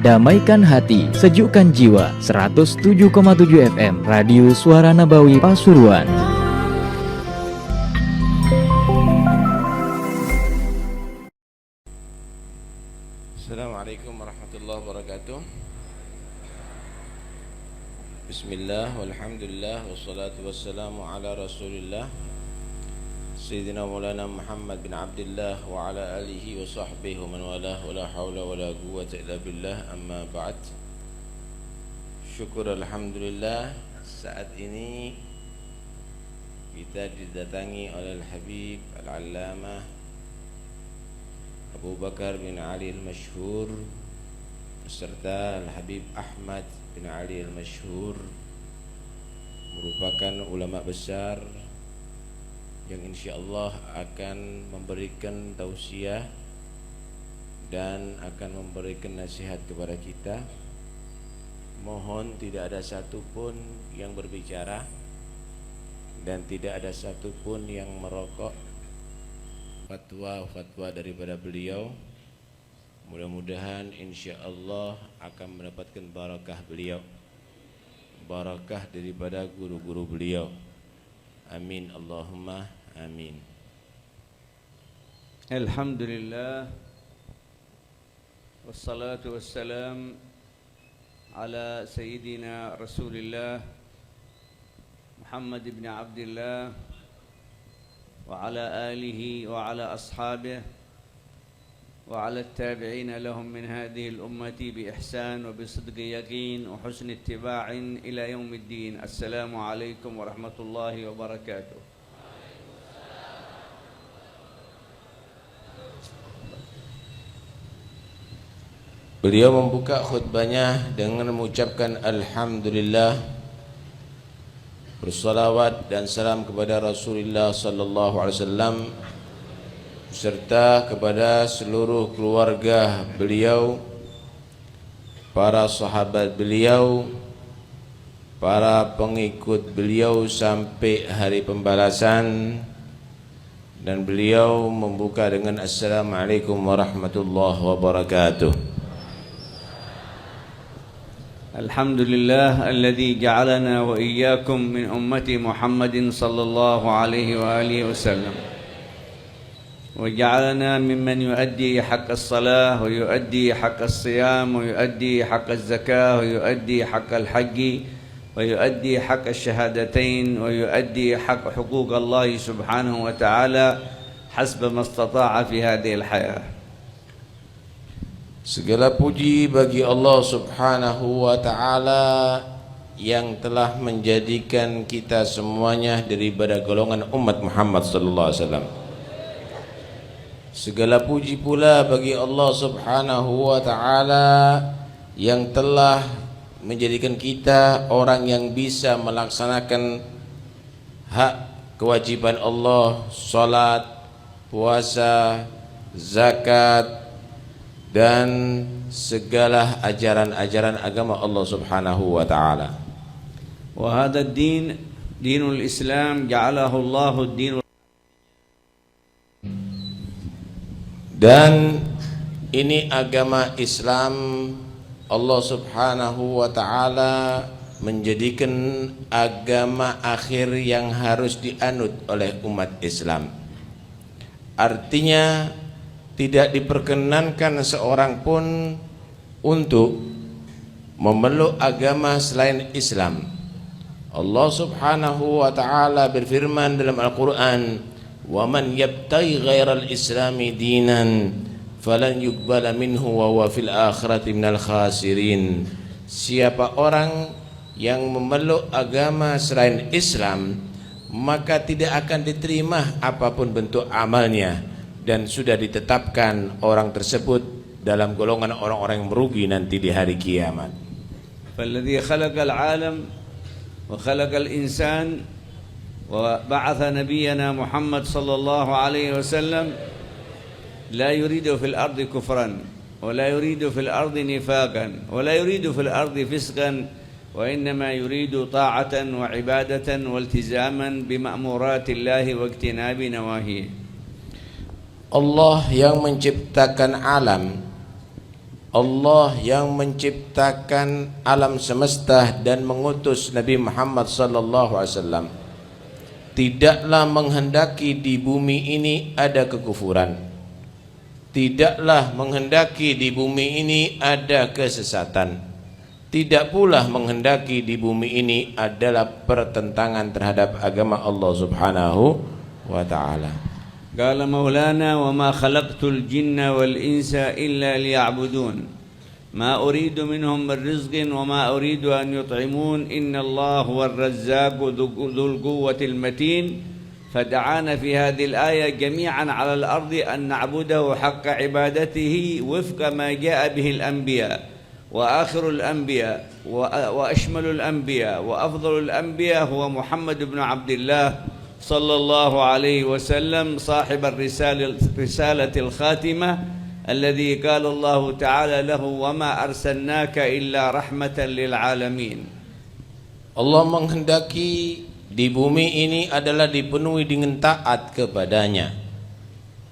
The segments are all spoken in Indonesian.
Damaikan hati, sejukkan jiwa. 107,7 FM Radio Suara Nabawi Pasuruan. Assalamualaikum warahmatullahi wabarakatuh. Bismillah, walhamdulillah, wassalatu wassalamu ala rasulillah Sayyidina Maulana Muhammad bin Abdullah wa ala alihi wa sahbihi wa man walah wa la hawla wa la quwwata illa billah, amma ba'd. Syukur alhamdulillah, saat ini kita didatangi oleh Al-Habib Al-Allamah Abu Bakar bin Ali Al-Mashhur beserta Al-Habib Ahmad bin Ali Al-Mashhur, merupakan ulama besar yang insyaallah akan memberikan tausiah dan akan memberikan nasihat kepada kita. Mohon tidak ada satupun yang berbicara dan tidak ada satupun yang merokok fatwa daripada beliau. Mudah-mudahan insyaallah akan mendapatkan barakah beliau, barakah daripada guru-guru beliau. Amin, Allahumma amin. Alhamdulillah, wassalatu wassalam ala Sayyidina Rasulillah Muhammad ibn Abdullah wa ala alihi wa ala ashabihi wa ala tabi'in lahum min hadhihi al-ummati bi ihsan wa bi sidqi yaqin wa husni ittiba'in ila yaumiddin. Assalamu alaikum warahmatullahi wabarakatuh. Beliau membuka khutbahnya dengan mengucapkan alhamdulillah, bersalawat dan salam kepada Rasulullah sallallahu alaihi wasallam serta kepada seluruh keluarga beliau, para sahabat beliau, para pengikut beliau sampai hari pembalasan. Dan beliau membuka dengan assalamualaikum warahmatullahi wabarakatuh. Alhamdulillah alladzi ja'alana wa iyyakum min ummati Muhammadin sallallahu alaihi wa alihi wasallam wa ja'alana mimman yuaddi haqq as-salah wa yuaddi haqq as-siyam wa yuaddi haqq az-zakah wa yuaddi haqq al-hajj wa yuaddi haqq ash-shahadatain wa yuaddi haqq huquq Allah subhanahu wa ta'ala hasba ma istata'a fi hadhihi al-hayah. Segala puji bagi Allah subhanahu wa ta'ala yang telah menjadikan kita semuanya daripada golongan umat Muhammad sallallahu alaihi wasallam. Segala puji pula bagi Allah subhanahu wa ta'ala yang telah menjadikan kita orang yang bisa melaksanakan hak kewajiban Allah, salat, puasa, zakat dan segala ajaran-ajaran agama Allah subhanahu wa ta'ala. Wa hadha ad-din, dinul Islam, ja'alahu Allahu ad-din. Dan ini agama Islam, Allah subhanahu wa ta'ala menjadikan agama akhir yang harus dianut oleh umat Islam. Artinya tidak diperkenankan seorang pun untuk memeluk agama selain Islam. Allah subhanahu wa ta'ala berfirman dalam Al-Quran, "Wa man yabtaghi ghairal islami dinan falan yuqbala minhu wa huwa fil akhirati minal khasirin." Siapa orang yang memeluk agama selain Islam, maka tidak akan diterima apapun bentuk amalnya, dan sudah ditetapkan orang tersebut dalam golongan orang-orang yang merugi nanti di hari kiamat. Falladzi khalaqal alam wa khalaqal insan wa ba'atha nabiyyana Muhammad sallallahu alaihi wasallam la yuridu fil ardi kufran wa la yuridu fil ardi nifaqan wa la yuridu fil ardi fisqan wa innama yuridu ta'atan wa ibadatan wa iltizaman bi ma'muratillahi wa ijtinabi nawahihi. Allah yang menciptakan alam, Allah yang menciptakan alam semesta dan mengutus Nabi Muhammad sallallahu alaihi wasallam tidaklah menghendaki di bumi ini ada kekufuran, tidaklah menghendaki di bumi ini ada kesesatan, tidak pula menghendaki di bumi ini adalah pertentangan terhadap agama Allah Subhanahu wa ta'ala. قال مولانا وما خلقت الجن والإنس إلا ليعبدون ما أريد منهم من رزق وما أريد أن يطعمون إن الله هو الرزاق ذو القوة المتين فدعانا في هذه الآية جميعا على الأرض أن نعبده حق عبادته وفق ما جاء به الأنبياء وآخر الأنبياء وأشمل الأنبياء وأفضل الأنبياء هو محمد بن عبد الله صلى الله عليه وسلم صاحب الرسالة الخاتمة الذي قال الله تعالى له وما أرسلناك إلا رحمة للعالمين. Allah menghendaki di bumi ini adalah dipenuhi dengan taat kepadanya,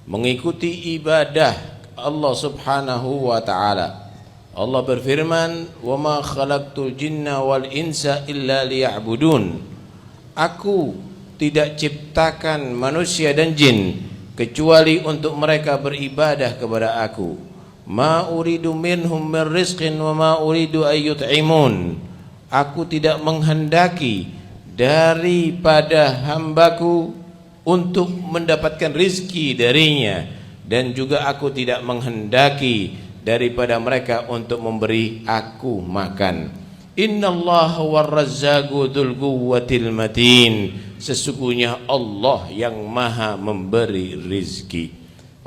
mengikuti ibadah Allah Subhanahu wa ta'ala. Allah berfirman, "Wa ma khalaqtul jinna wal insa illa liya'budun." Aku tidak ciptakan manusia dan jin kecuali untuk mereka beribadah kepada aku. Ma uridu minhum min rizqin wa ma uridu ay yut'imun. Aku tidak menghendaki daripada hambaku untuk mendapatkan rizki darinya, dan juga aku tidak menghendaki daripada mereka untuk memberi aku makan. Innallaha warrazzaqu dzul quwwatil matin. Sesungguhnya Allah yang maha memberi rizki.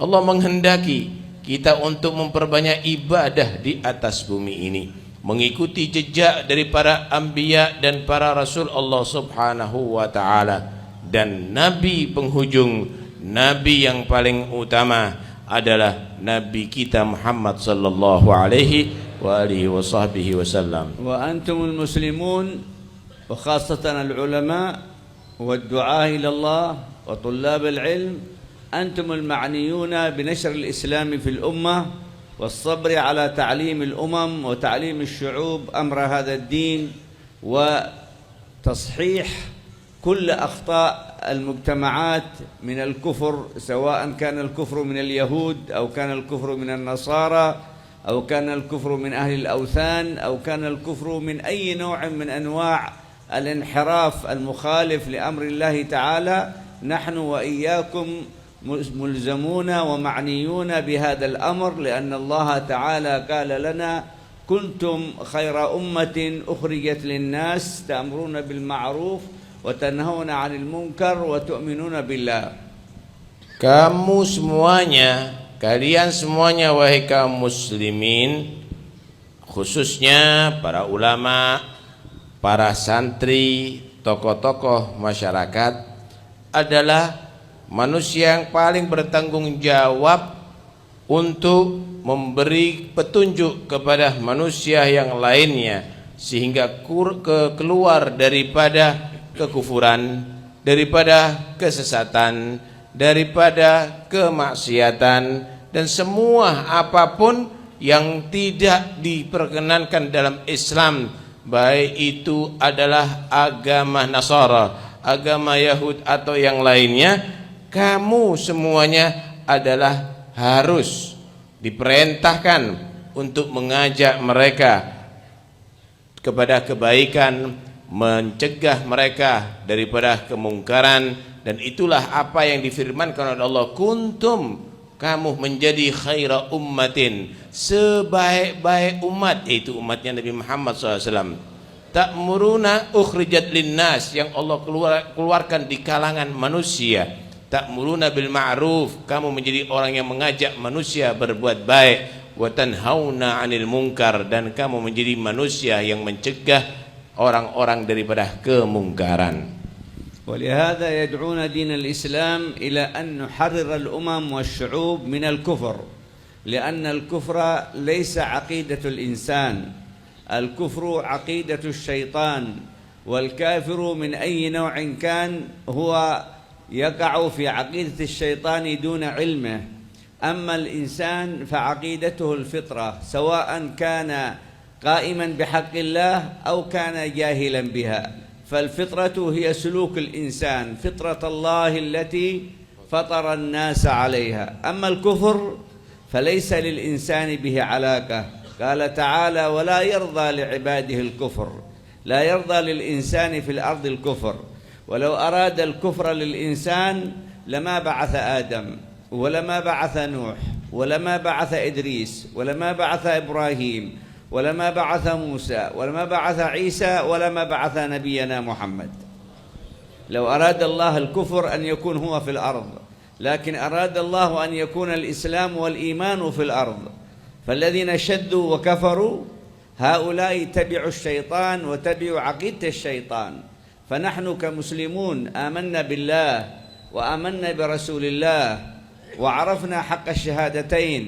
Allah menghendaki kita untuk memperbanyak ibadah di atas bumi ini, mengikuti jejak dari para anbiya dan para rasul Allah Subhanahu wa ta'ala. Dan nabi penghujung, nabi yang paling utama adalah nabi kita Muhammad sallallahu alaihi wa alihi wa sahbihi wasallam. Wa antumul muslimun wa khasatan al-ulama والدعاء إلى الله وطلاب العلم أنتم المعنيون بنشر الإسلام في الأمة والصبر على تعليم الأمم وتعليم الشعوب أمر هذا الدين وتصحيح كل أخطاء المجتمعات من الكفر، سواء كان الكفر من اليهود أو كان الكفر من النصارى أو كان الكفر من أهل الأوثان أو كان الكفر من أي نوع من أنواع الانحراف المخالف لأمر الله تعالى. نحن وإياكم ملزمون ومعنيون بهذا الأمر، لأن الله تعالى قال لنا كنتم خير أمة أخرجت للناس تأمرون بالمعروف وتنهون عن المنكر وتؤمنون بالله. Kamu semuanya, kalian semuanya wahai kaum muslimin, khususnya para ulama, para santri, tokoh-tokoh masyarakat, adalah manusia yang paling bertanggung jawab untuk memberi petunjuk kepada manusia yang lainnya, sehingga keluar daripada kekufuran, daripada kesesatan, daripada kemaksiatan, dan semua apapun yang tidak diperkenankan dalam Islam, baik itu adalah agama Nasara, agama Yahud atau yang lainnya. Kamu semuanya adalah harus diperintahkan untuk mengajak mereka kepada kebaikan, mencegah mereka daripada kemungkaran. Dan itulah apa yang difirmankan oleh Allah, kuntum, kamu menjadi khaira ummatin, sebaik-baik umat, yaitu umatnya Nabi Muhammad SAW. Ta'muruna ukhrijat linnas, yang Allah keluarkan di kalangan manusia. Ta'muruna bil ma'ruf, kamu menjadi orang yang mengajak manusia berbuat baik. Wa tanhauna 'anil munkar, dan kamu menjadi manusia yang mencegah orang-orang daripada kemungkaran. ولهذا يدعون دين الإسلام إلى أن نحرر الأمم والشعوب من الكفر، لأن الكفر ليس عقيدة الإنسان، الكفر عقيدة الشيطان، والكافر من أي نوع كان هو يقع في عقيدة الشيطان دون علمه. أما الإنسان فعقيدته الفطرة سواء كان قائما بحق الله أو كان جاهلا بها. فالفطرة هي سلوك الإنسان، فطرة الله التي فطر الناس عليها. أما الكفر فليس للإنسان به علاقة. قال تعالى: ولا يرضى لعباده الكفر. لا يرضى للإنسان في الأرض الكفر. ولو أراد الكفر للإنسان لما بعث آدم، ولما بعث نوح، ولما بعث إدريس، ولما بعث إبراهيم، ولما بعث موسى، ولما بعث عيسى، ولما بعث نبينا محمد. لو أراد الله الكفر أن يكون هو في الأرض، لكن أراد الله أن يكون الإسلام والإيمان في الأرض. فالذين شدوا وكفروا هؤلاء تبعوا الشيطان وتبعوا عقيدة الشيطان. فنحن كمسلمون آمنا بالله وآمنا برسول الله وعرفنا حق الشهادتين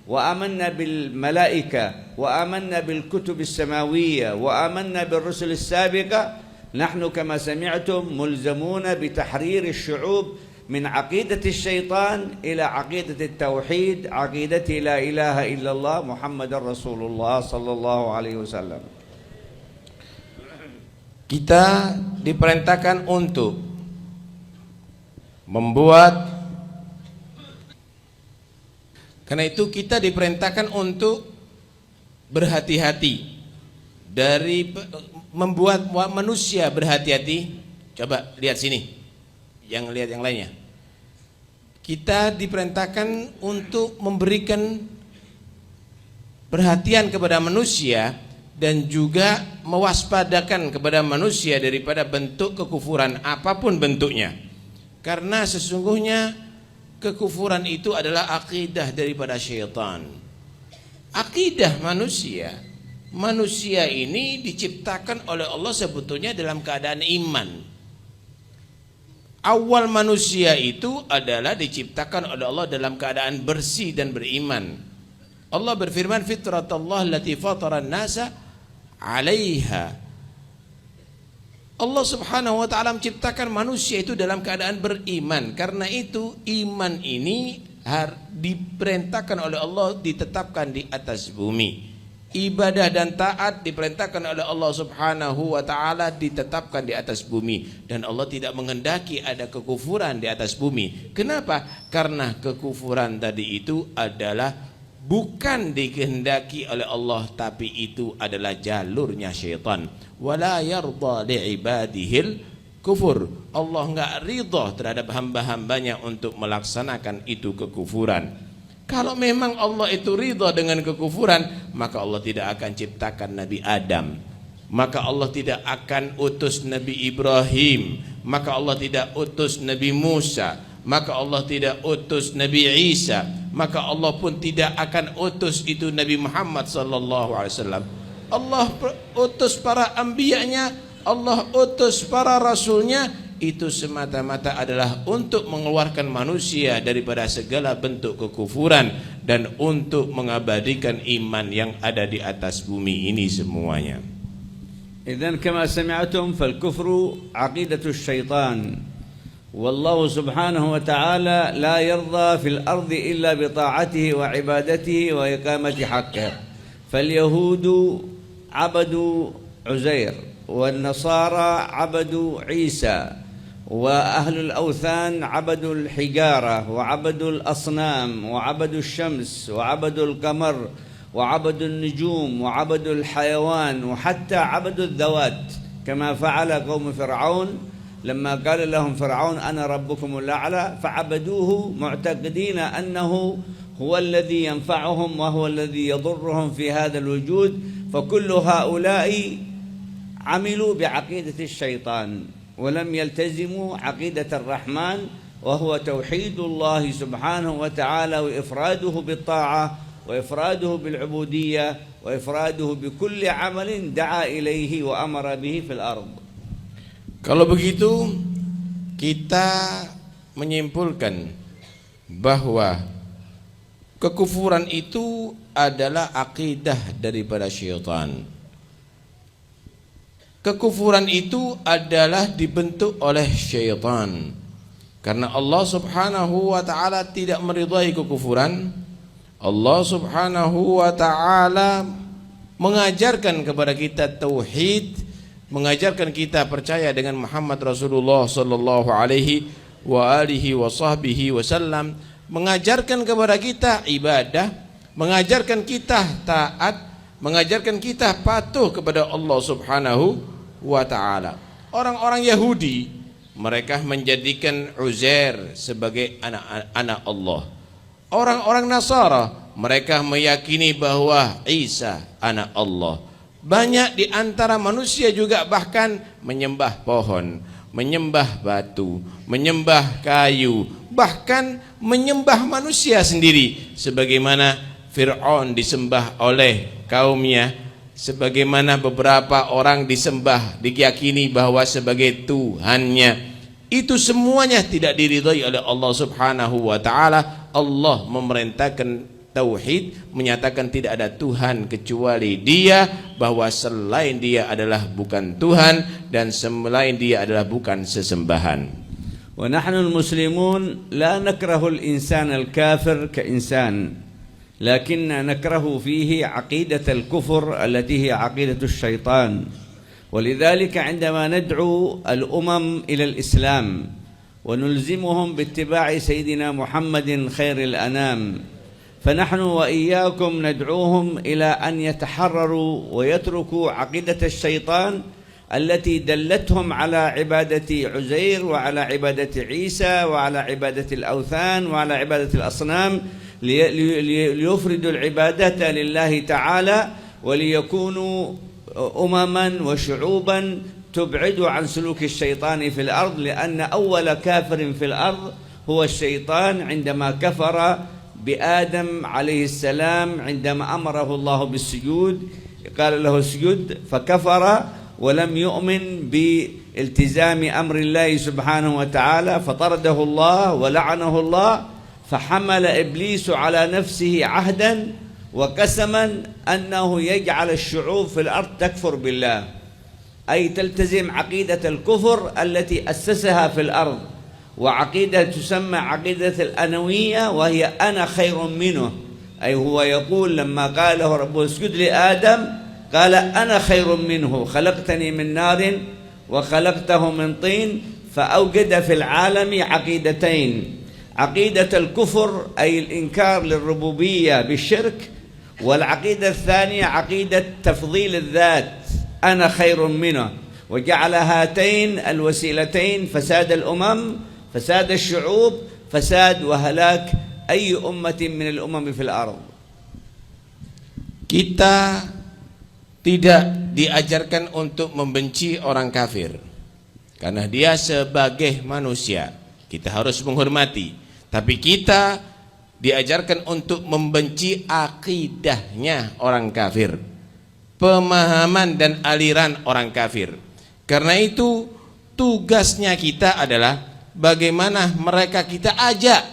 وآمنا بالملائكة وآمنا بالكتب السماوية وآمنا بالرسل السابقة. نحن كما سمعتم ملزمون بتحرير الشعوب من عقيدة الشيطان إلى عقيدة التوحيد، عقيدة لا إله إلا الله محمد رسول الله صلى الله عليه وسلم. Kita diperintahkan untuk membuat, karena itu kita diperintahkan untuk berhati-hati dari membuat manusia berhati-hati. Coba lihat sini, yang lihat yang lainnya. Kita diperintahkan untuk memberikan perhatian kepada manusia dan juga mewaspadakan kepada manusia daripada bentuk kekufuran apapun bentuknya. Karena sesungguhnya kekufuran itu adalah akidah daripada syaitan. Akidah manusia, manusia ini diciptakan oleh Allah sebetulnya dalam keadaan iman. Awal manusia itu adalah diciptakan oleh Allah dalam keadaan bersih dan beriman. Allah berfirman, fitratallah allati fataran nasa 'alaiha. Allah Subhanahu wa taala menciptakan manusia itu dalam keadaan beriman. Karena itu iman ini diperintahkan oleh Allah, ditetapkan di atas bumi. Ibadah dan taat diperintahkan oleh Allah Subhanahu wa taala, ditetapkan di atas bumi. Dan Allah tidak menghendaki ada kekufuran di atas bumi. Kenapa? Karena kekufuran tadi itu adalah bukan dikehendaki oleh Allah, tapi itu adalah jalurnya syaitan. Wala yarda li'ibadihil kufur. Allah enggak ridha terhadap hamba-hambanya untuk melaksanakan itu kekufuran. Kalau memang Allah itu ridha dengan kekufuran, maka Allah tidak akan ciptakan Nabi Adam, maka Allah tidak akan utus Nabi Ibrahim, maka Allah tidak utus Nabi Musa, maka Allah tidak utus Nabi Isa, maka Allah pun tidak akan utus itu Nabi Muhammad sallallahu alaihi wasallam. Allah utus para anbiya'nya, Allah utus para rasulnya, itu semata-mata adalah untuk mengeluarkan manusia daripada segala bentuk kekufuran dan untuk mengabadikan iman yang ada di atas bumi ini semuanya. إذن كما سمعتم فالكفر عقيدة الشيطان، والله سبحانه وتعالى لا يرضى في الأرض إلا بطاعته وعبادته وإقامة حقه. فاليهود عبدوا عزير، والنصارى عبدوا عيسى، وأهل الأوثان عبدوا الحجارة وعبدوا الأصنام وعبدوا الشمس وعبدوا القمر وعبدوا النجوم وعبدوا الحيوان وحتى عبدوا الذوات، كما فعل قوم فرعون لما قال لهم فرعون أنا ربكم الأعلى، فعبدوه معتقدين أنه هو الذي ينفعهم وهو الذي يضرهم في هذا الوجود. فكل هؤلاء عملوا بعقيدة الشيطان ولم يلتزموا عقيدة الرحمن، وهو توحيد الله سبحانه وتعالى وإفراده بالطاعة وإفراده بالعبودية وإفراده بكل عمل دعا إليه وأمر به في الأرض. Kalau begitu kita menyimpulkan bahwa kekufuran itu adalah akidah daripada syaitan. Kekufuran itu adalah dibentuk oleh syaitan. Karena Allah subhanahu wa ta'ala tidak meridhai kekufuran. Allah subhanahu wa ta'ala mengajarkan kepada kita tauhid, mengajarkan kita percaya dengan Muhammad Rasulullah sallallahu alaihi wa alihi wa sahbihi wasallam, mengajarkan kepada kita ibadah, mengajarkan kita taat, mengajarkan kita patuh kepada Allah subhanahu wa ta'ala. Orang-orang Yahudi, mereka menjadikan Uzair sebagai anak Allah. Orang-orang Nasara, mereka meyakini bahwa Isa anak Allah. Banyak di antara manusia juga bahkan menyembah pohon, menyembah batu, menyembah kayu, bahkan menyembah manusia sendiri, sebagaimana Fir'aun disembah oleh kaumnya, sebagaimana beberapa orang disembah, diyakini bahwa sebagai Tuhannya. Itu semuanya tidak diridhai oleh Allah subhanahu wa ta'ala. Allah memerintahkan tauhid, menyatakan tidak ada Tuhan kecuali Dia, bahwa selain Dia adalah bukan Tuhan dan selain Dia adalah bukan sesembahan. ونحن المسلمون لا نكره الإنسان الكافر كإنسان، لكن نكره فيه عقيدة الكفر التي هي عقيدة الشيطان. ولذلك عندما ندعو الأمم إلى الإسلام ونلزمهم باتباع سيدنا محمد خير الأنام، فنحن وإياكم ندعوهم إلى أن يتحرروا ويتركوا عقيدة الشيطان التي دلتهم على عبادة عزير وعلى عبادة عيسى وعلى عبادة الأوثان وعلى عبادة الأصنام، ليفردوا العبادة لله تعالى وليكونوا أمما وشعوبا تبعد عن سلوك الشيطان في الأرض. لأن أول كافر في الأرض هو الشيطان عندما كفر بآدم عليه السلام، عندما أمره الله بالسجود قال له اسجد فكفر ولم يؤمن بالتزام أمر الله سبحانه وتعالى، فطرده الله ولعنه الله، فحمل إبليس على نفسه عهدا وقسما أنه يجعل الشعوب في الأرض تكفر بالله، أي تلتزم عقيدة الكفر التي أسسها في الأرض، وعقيدة تسمى عقيدة الأنوية، وهي أنا خير منه. أي هو يقول لما قال له ربه اسجد لآدم قال أنا خير منه، خلقتني من نار وخلقته من طين، فأوجد في العالم عقيدتين: عقيدة الكفر أي الإنكار للربوبية بالشرك، والعقيدة الثانية عقيدة تفضيل الذات أنا خير منه، وجعل هاتين الوسيلتين فساد الأمم، فساد الشعوب، فساد وهلاك أي أمة من الأمم في الأرض. Kita tidak diajarkan untuk membenci orang kafir, karena dia sebagai manusia kita harus menghormati. Tapi kita diajarkan untuk membenci akidahnya orang kafir, pemahaman dan aliran orang kafir. Karena itu tugasnya kita adalah bagaimana mereka kita ajak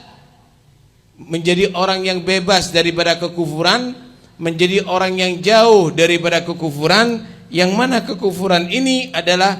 menjadi orang yang bebas daripada kekufuran, menjadi orang yang jauh daripada kekufuran, yang mana kekufuran ini adalah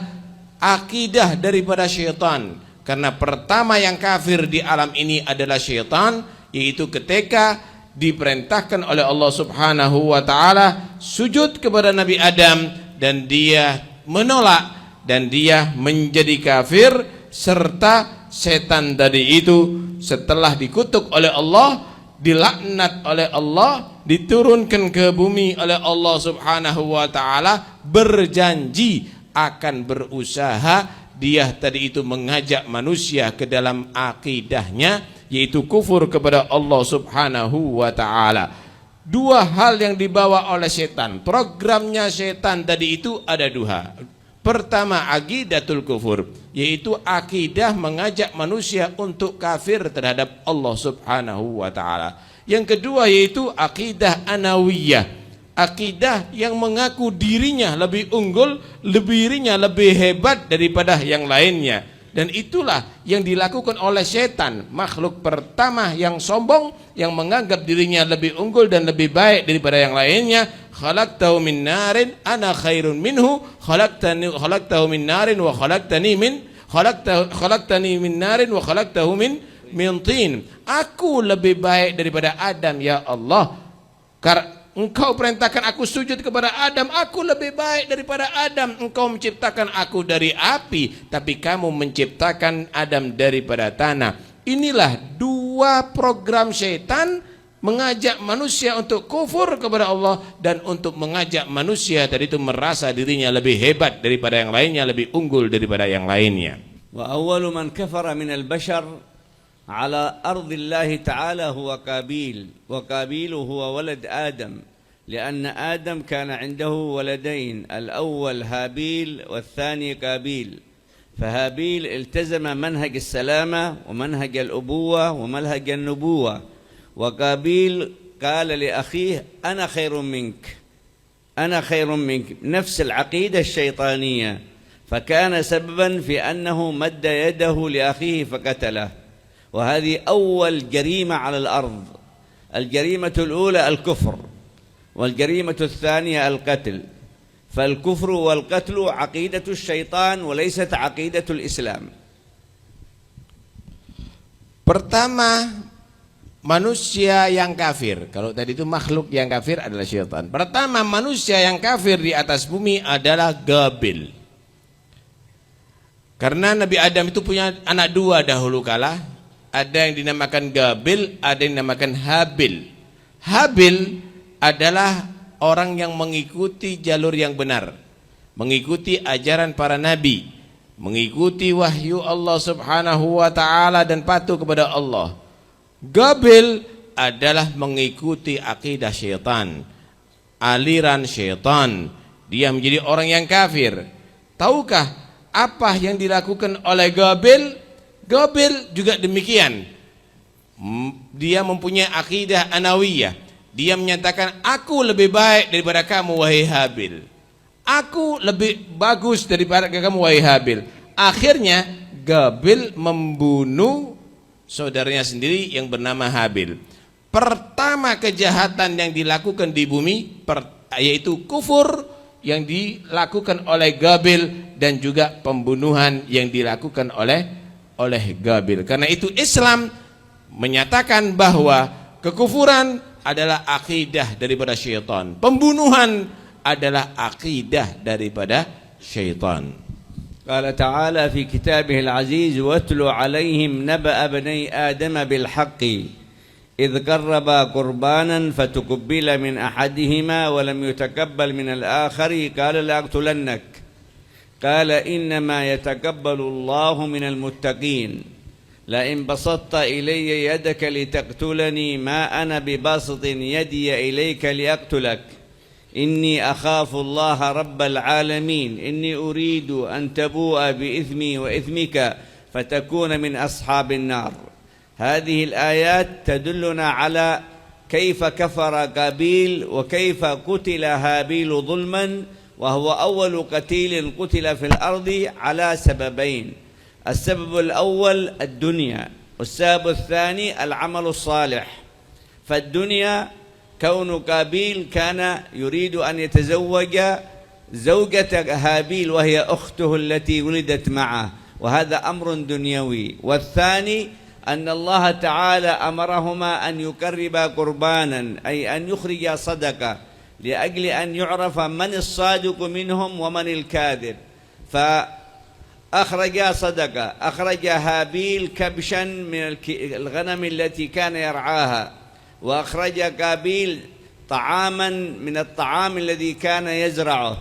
akidah daripada syaitan. Karena pertama yang kafir di alam ini adalah syaitan, yaitu ketika diperintahkan oleh Allah subhanahu wa ta'ala sujud kepada Nabi Adam, dan dia menolak dan dia menjadi kafir. Serta setan tadi itu setelah dikutuk oleh Allah, dilaknat oleh Allah, diturunkan ke bumi oleh Allah subhanahu wa ta'ala, berjanji akan berusaha dia tadi itu mengajak manusia ke dalam akidahnya, yaitu kufur kepada Allah subhanahu wa ta'ala. Dua hal yang dibawa oleh setan, programnya setan tadi itu ada dua. Pertama, aqidatul kufur, yaitu akidah mengajak manusia untuk kafir terhadap Allah subhanahu wa ta'ala. Yang kedua yaitu akidah anawiyah, akidah yang mengaku dirinya lebih unggul, dirinya lebih hebat daripada yang lainnya. Dan itulah yang dilakukan oleh setan, makhluk pertama yang sombong, yang menganggap dirinya lebih unggul dan lebih baik daripada yang lainnya. Khalaqtahu min narin ana khairun minhu, khalaqtahu min narin wa khalaqtani min Khalaqtani min narin wa khalaqtahu min tin. Aku lebih baik daripada Adam ya Allah. Engkau perintahkan aku sujud kepada Adam, aku lebih baik daripada Adam. Engkau menciptakan aku dari api, tapi kamu menciptakan Adam daripada tanah. Inilah dua program syaitan, mengajak manusia untuk kufur kepada Allah dan untuk mengajak manusia tadi itu merasa dirinya lebih hebat daripada yang lainnya, lebih unggul daripada yang lainnya. Wa awwalu man kafara min al-bashar على أرض الله تعالى هو قابيل وقابيل هو ولد آدم لأن آدم كان عنده ولدين الأول هابيل والثاني قابيل فهابيل التزم منهج السلامة ومنهج الأبوة ومنهج النبوة وقابيل قال لأخيه أنا خير منك نفس العقيدة الشيطانية فكان سببا في أنه مد يده لأخيه فقتله وهذه أول جريمة على الأرض. الجريمة الأولى الكفر والجريمة الثانية القتل. فالكفر والقتل عقيدة الشيطان وليست عقيدة الإسلام. Pertama, manusia yang kafir. Kalau tadi itu makhluk yang kafir adalah syaitan. Pertama, manusia yang kafir di atas bumi adalah Qabil. Karena Nabi Adam itu punya anak dua dahulu kala. Ada yang dinamakan Qabil, ada yang dinamakan Habil. Habil adalah orang yang mengikuti jalur yang benar, mengikuti ajaran para nabi, mengikuti wahyu Allah Subhanahu wa taala dan patuh kepada Allah. Qabil adalah mengikuti akidah syaitan, aliran syaitan. Dia menjadi orang yang kafir. Tahukah apa yang dilakukan oleh Qabil? Qabil juga demikian. Dia mempunyai akidah anawiyah. Dia menyatakan aku lebih baik daripada kamu wahai Habil. Aku lebih bagus daripada kamu wahai Habil. Akhirnya Qabil membunuh saudaranya sendiri yang bernama Habil. Pertama kejahatan yang dilakukan di bumi yaitu kufur yang dilakukan oleh Qabil dan juga pembunuhan yang dilakukan oleh Qabil. Karena itu Islam menyatakan bahwa kekufuran adalah akidah daripada syaitan. Pembunuhan adalah akidah daripada syaitan. قال تعالى في كتابه العزيز واتل عليهم نبأ بني آدم بالحق إذ قربا قربانا فتقبل من أحدهما ولم يتقبل من الآخر قال لأقتلنك قال إنما يتقبل الله من المتقين لئن بسطت إلي يدك لتقتلني ما أنا بباسط يدي إليك لأقتلك إني أخاف الله رب العالمين إني أريد أن تبوء بإثمي وإثمك فتكون من أصحاب النار. هذه الآيات تدلنا على كيف كفر قابيل وكيف قتل هابيل ظلما وهو أول قتيل قتل في الأرض على سببين. السبب الأول الدنيا والسبب الثاني العمل الصالح. فالدنيا كون قابيل كان يريد أن يتزوج زوجة هابيل وهي أخته التي ولدت معه وهذا أمر دنيوي. والثاني أن الله تعالى أمرهما أن يقربا قربانا أي أن يخرجا صدقة لأجل أن يعرف من الصادق منهم ومن الكاذب. فأخرجا صدقة. أخرج هابيل كبشا من الغنم التي كان يرعاها وأخرج قابيل طعاما من الطعام الذي كان يزرعه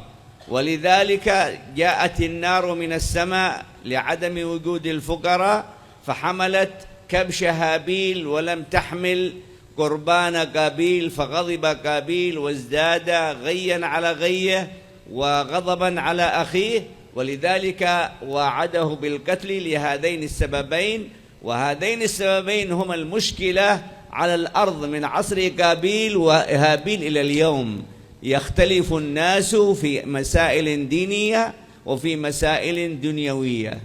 ولذلك جاءت النار من السماء لعدم وجود الفقراء فحملت كبش هابيل ولم تحمل قربان قابيل فغضب قابيل وازداد غيا على غيه وغضبا على أخيه ولذلك وعده بالقتل لهذين السببين. وهذين السببين هما المشكلة على الأرض من عصر قابيل وهابيل إلى اليوم. يختلف الناس في مسائل دينية وفي مسائل دنيوية.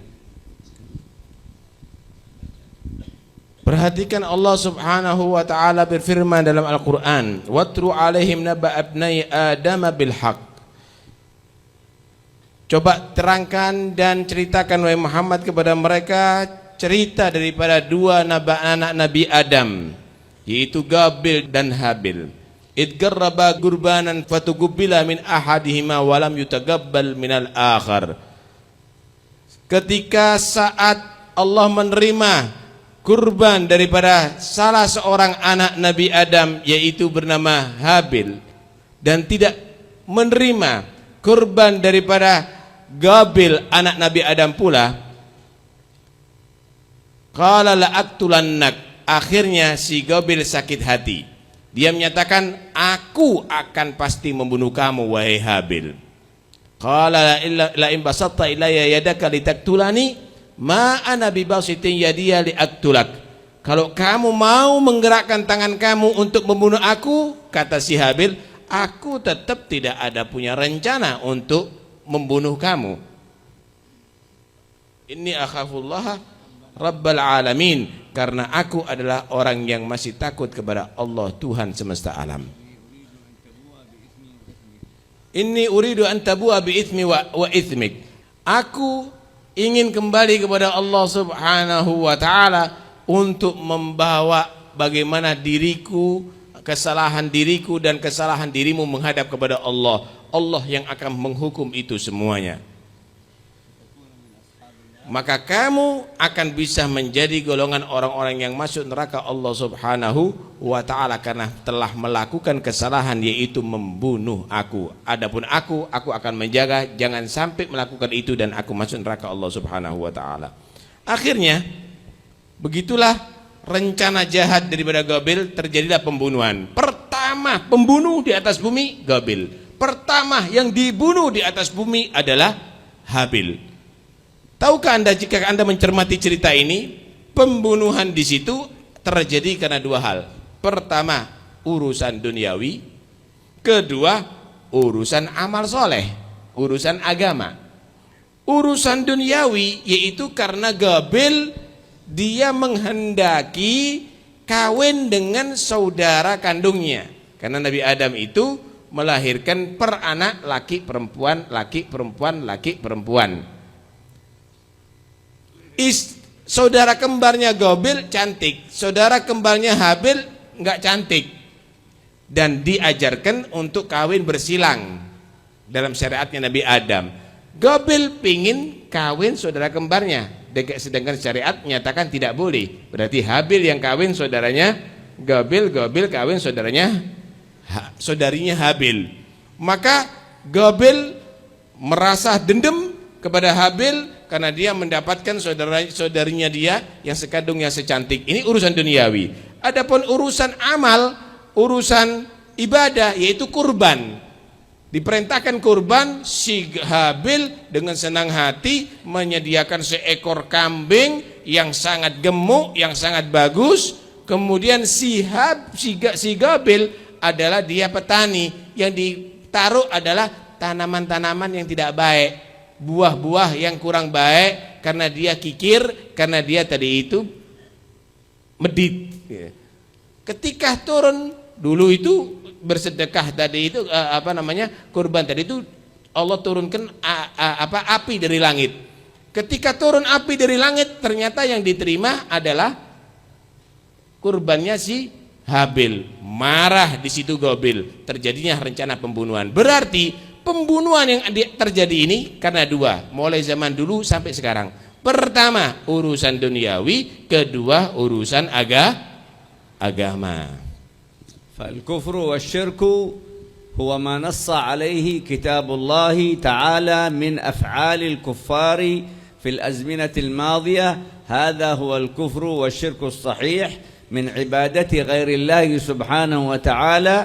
Perhatikan Allah Subhanahu wa taala berfirman dalam Al-Qur'an, "Watru 'alaihim naba'a ibnai Adam bil haqq." Coba terangkan dan ceritakan wahai Muhammad kepada mereka cerita daripada dua anak Nabi Adam, yaitu Gabil dan Habil. Id qarraba qurbanan fatuqbila min ahadihima wa lam yutaqabbal minal akhar. Ketika saat Allah menerima kurban daripada salah seorang anak Nabi Adam, yaitu bernama Habil, dan tidak menerima kurban daripada Gabil anak Nabi Adam pula, qala la aqtulannak. Akhirnya si Gabil sakit hati, dia menyatakan, aku akan pasti membunuh kamu wahai Habil. Qala la in basatta ilayya yadaka litaktulani ma ana bibasitin yadiya liaktulak. Kalau kamu mau menggerakkan tangan kamu untuk membunuh aku, kata si Habil, aku tetap tidak ada punya rencana untuk membunuh kamu. Inni akhafullah rabbal alamin, karena aku adalah orang yang masih takut kepada Allah Tuhan semesta alam. Inni uridu an tabua bi itsmi wa itsmik. Aku ingin kembali kepada Allah Subhanahu wa taala untuk membawa bagaimana diriku, kesalahan diriku dan kesalahan dirimu menghadap kepada Allah. Allah yang akan menghukum itu semuanya. Maka kamu akan bisa menjadi golongan orang-orang yang masuk neraka Allah Subhanahu wa ta'ala karena telah melakukan kesalahan, yaitu membunuh aku. Adapun aku akan menjaga jangan sampai melakukan itu dan aku masuk neraka Allah Subhanahu wa ta'ala. Akhirnya begitulah rencana jahat daripada Gabil, terjadilah pembunuhan. Pertama pembunuh di atas bumi Gabil. Pertama yang dibunuh di atas bumi adalah Habil. Tahukah Anda, jika Anda mencermati cerita ini, pembunuhan di situ terjadi karena dua hal. Pertama, urusan duniawi. Kedua, urusan amal soleh, urusan agama. Urusan duniawi yaitu karena Gabil dia menghendaki kawin dengan saudara kandungnya. Karena Nabi Adam itu melahirkan per anak laki perempuan, laki perempuan, laki perempuan. Saudara kembarnya Gabil cantik, saudara kembarnya Habil enggak cantik, dan diajarkan untuk kawin bersilang dalam syariatnya Nabi Adam. Gabil pingin kawin saudara kembarnya, sedangkan syariat menyatakan tidak boleh. Berarti Habil yang kawin saudaranya Gabil, Gabil kawin saudarinya Habil. Maka Gabil merasa dendam kepada Habil karena dia mendapatkan saudarinya dia yang sekandung yang secantik. Ini urusan duniawi. Adapun urusan amal, urusan ibadah, yaitu kurban. Diperintahkan kurban, si Habil dengan senang hati menyediakan seekor kambing yang sangat gemuk, yang sangat bagus. Kemudian si Gabil adalah dia petani, yang ditaruh adalah tanaman-tanaman yang tidak baik, buah-buah yang kurang baik, karena dia kikir, karena dia tadi itu medit. Ketika turun dulu itu bersedekah tadi itu kurban tadi itu Allah turunkan api dari langit. Ketika turun api dari langit, ternyata yang diterima adalah kurbannya si Habil. Marah di situ Gabil, terjadinya rencana pembunuhan. Berarti pembunuhan yang terjadi ini karena dua, mulai zaman dulu sampai sekarang. Pertama urusan duniawi, kedua urusan agama. فالكفر والشرك هو ما نص عليه كتاب الله تعالى من أفعال الكفار في الأزمنة الماضية. هذا هو الكفر والشرك الصحيح من عبادة غير الله سبحانه وتعالى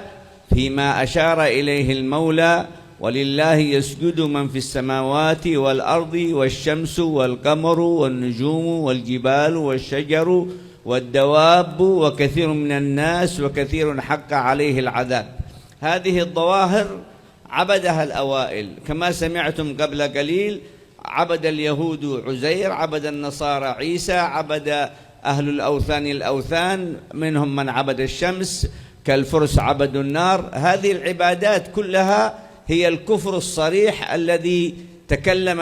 فيما أشار إليه المولى: ولله يسجد من في السماوات والأرض والشمس والقمر والنجوم والجبال والشجر والدواب وكثير من الناس وكثير حق عليه العذاب. هذه الظواهر عبدها الأوائل كما سمعتم قبل قليل. عبد اليهود عزير، عبد النصارى عيسى، عبد أهل الأوثان منهم من عبد الشمس كالفرس عبدوا النار. هذه العبادات كلها هي الكفر الصريح الذي تكلم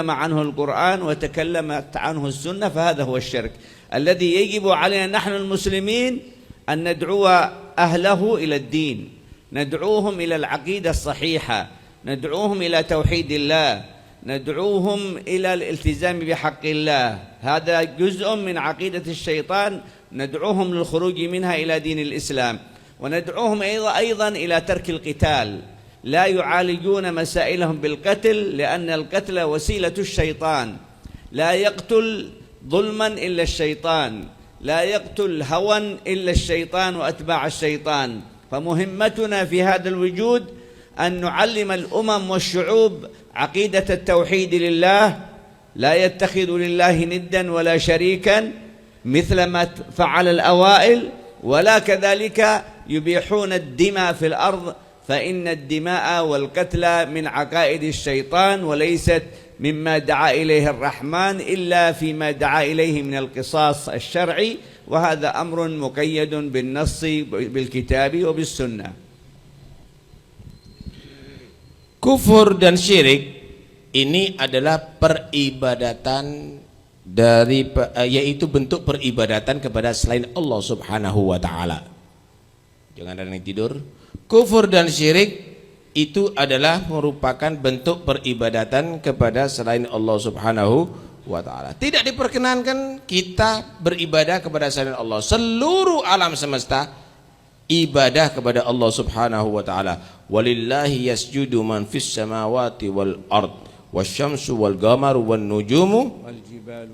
عنه القرآن وتكلمت عنه السنة، فهذا هو الشرك الذي يجب علينا نحن المسلمين أن ندعو أهله إلى الدين، ندعوهم إلى العقيدة الصحيحة، ندعوهم إلى توحيد الله، ندعوهم إلى الالتزام بحق الله. هذا جزء من عقيدة الشيطان، ندعوهم للخروج منها إلى دين الإسلام، وندعوهم أيضا إلى ترك القتال. لا يعالجون مسائلهم بالقتل، لأن القتل وسيلة الشيطان. لا يقتل ظلما إلا الشيطان، لا يقتل هوى إلا الشيطان وأتباع الشيطان. فمهمتنا في هذا الوجود أن نعلم الأمم والشعوب عقيدة التوحيد لله، لا يتخذ لله ندا ولا شريكا مثل ما فعل الأوائل، ولا كذلك يبيحون الدماء في الأرض، فإن الدماء والقتل من عقائد الشيطان، وليست مما دعا إليه الرحمن إلا فيما دعا إليه من القصاص الشرعي، وهذا أمر مقيد بالنص بالكتاب وبالسنة. Kufur dan syirik ini adalah peribadatan yaitu bentuk peribadatan kepada selain Allah Subhanahu wa taala. Jangan ada yang tidur. Kufur dan syirik itu adalah merupakan bentuk peribadatan kepada selain Allah Subhanahu wa taala. Tidak diperkenankan kita beribadah kepada selain Allah. Seluruh alam semesta ibadah kepada Allah Subhanahu wa taala. Walillahi yasjudu man fis samawati wal ard wasyamsu wal qamaru wan nujumu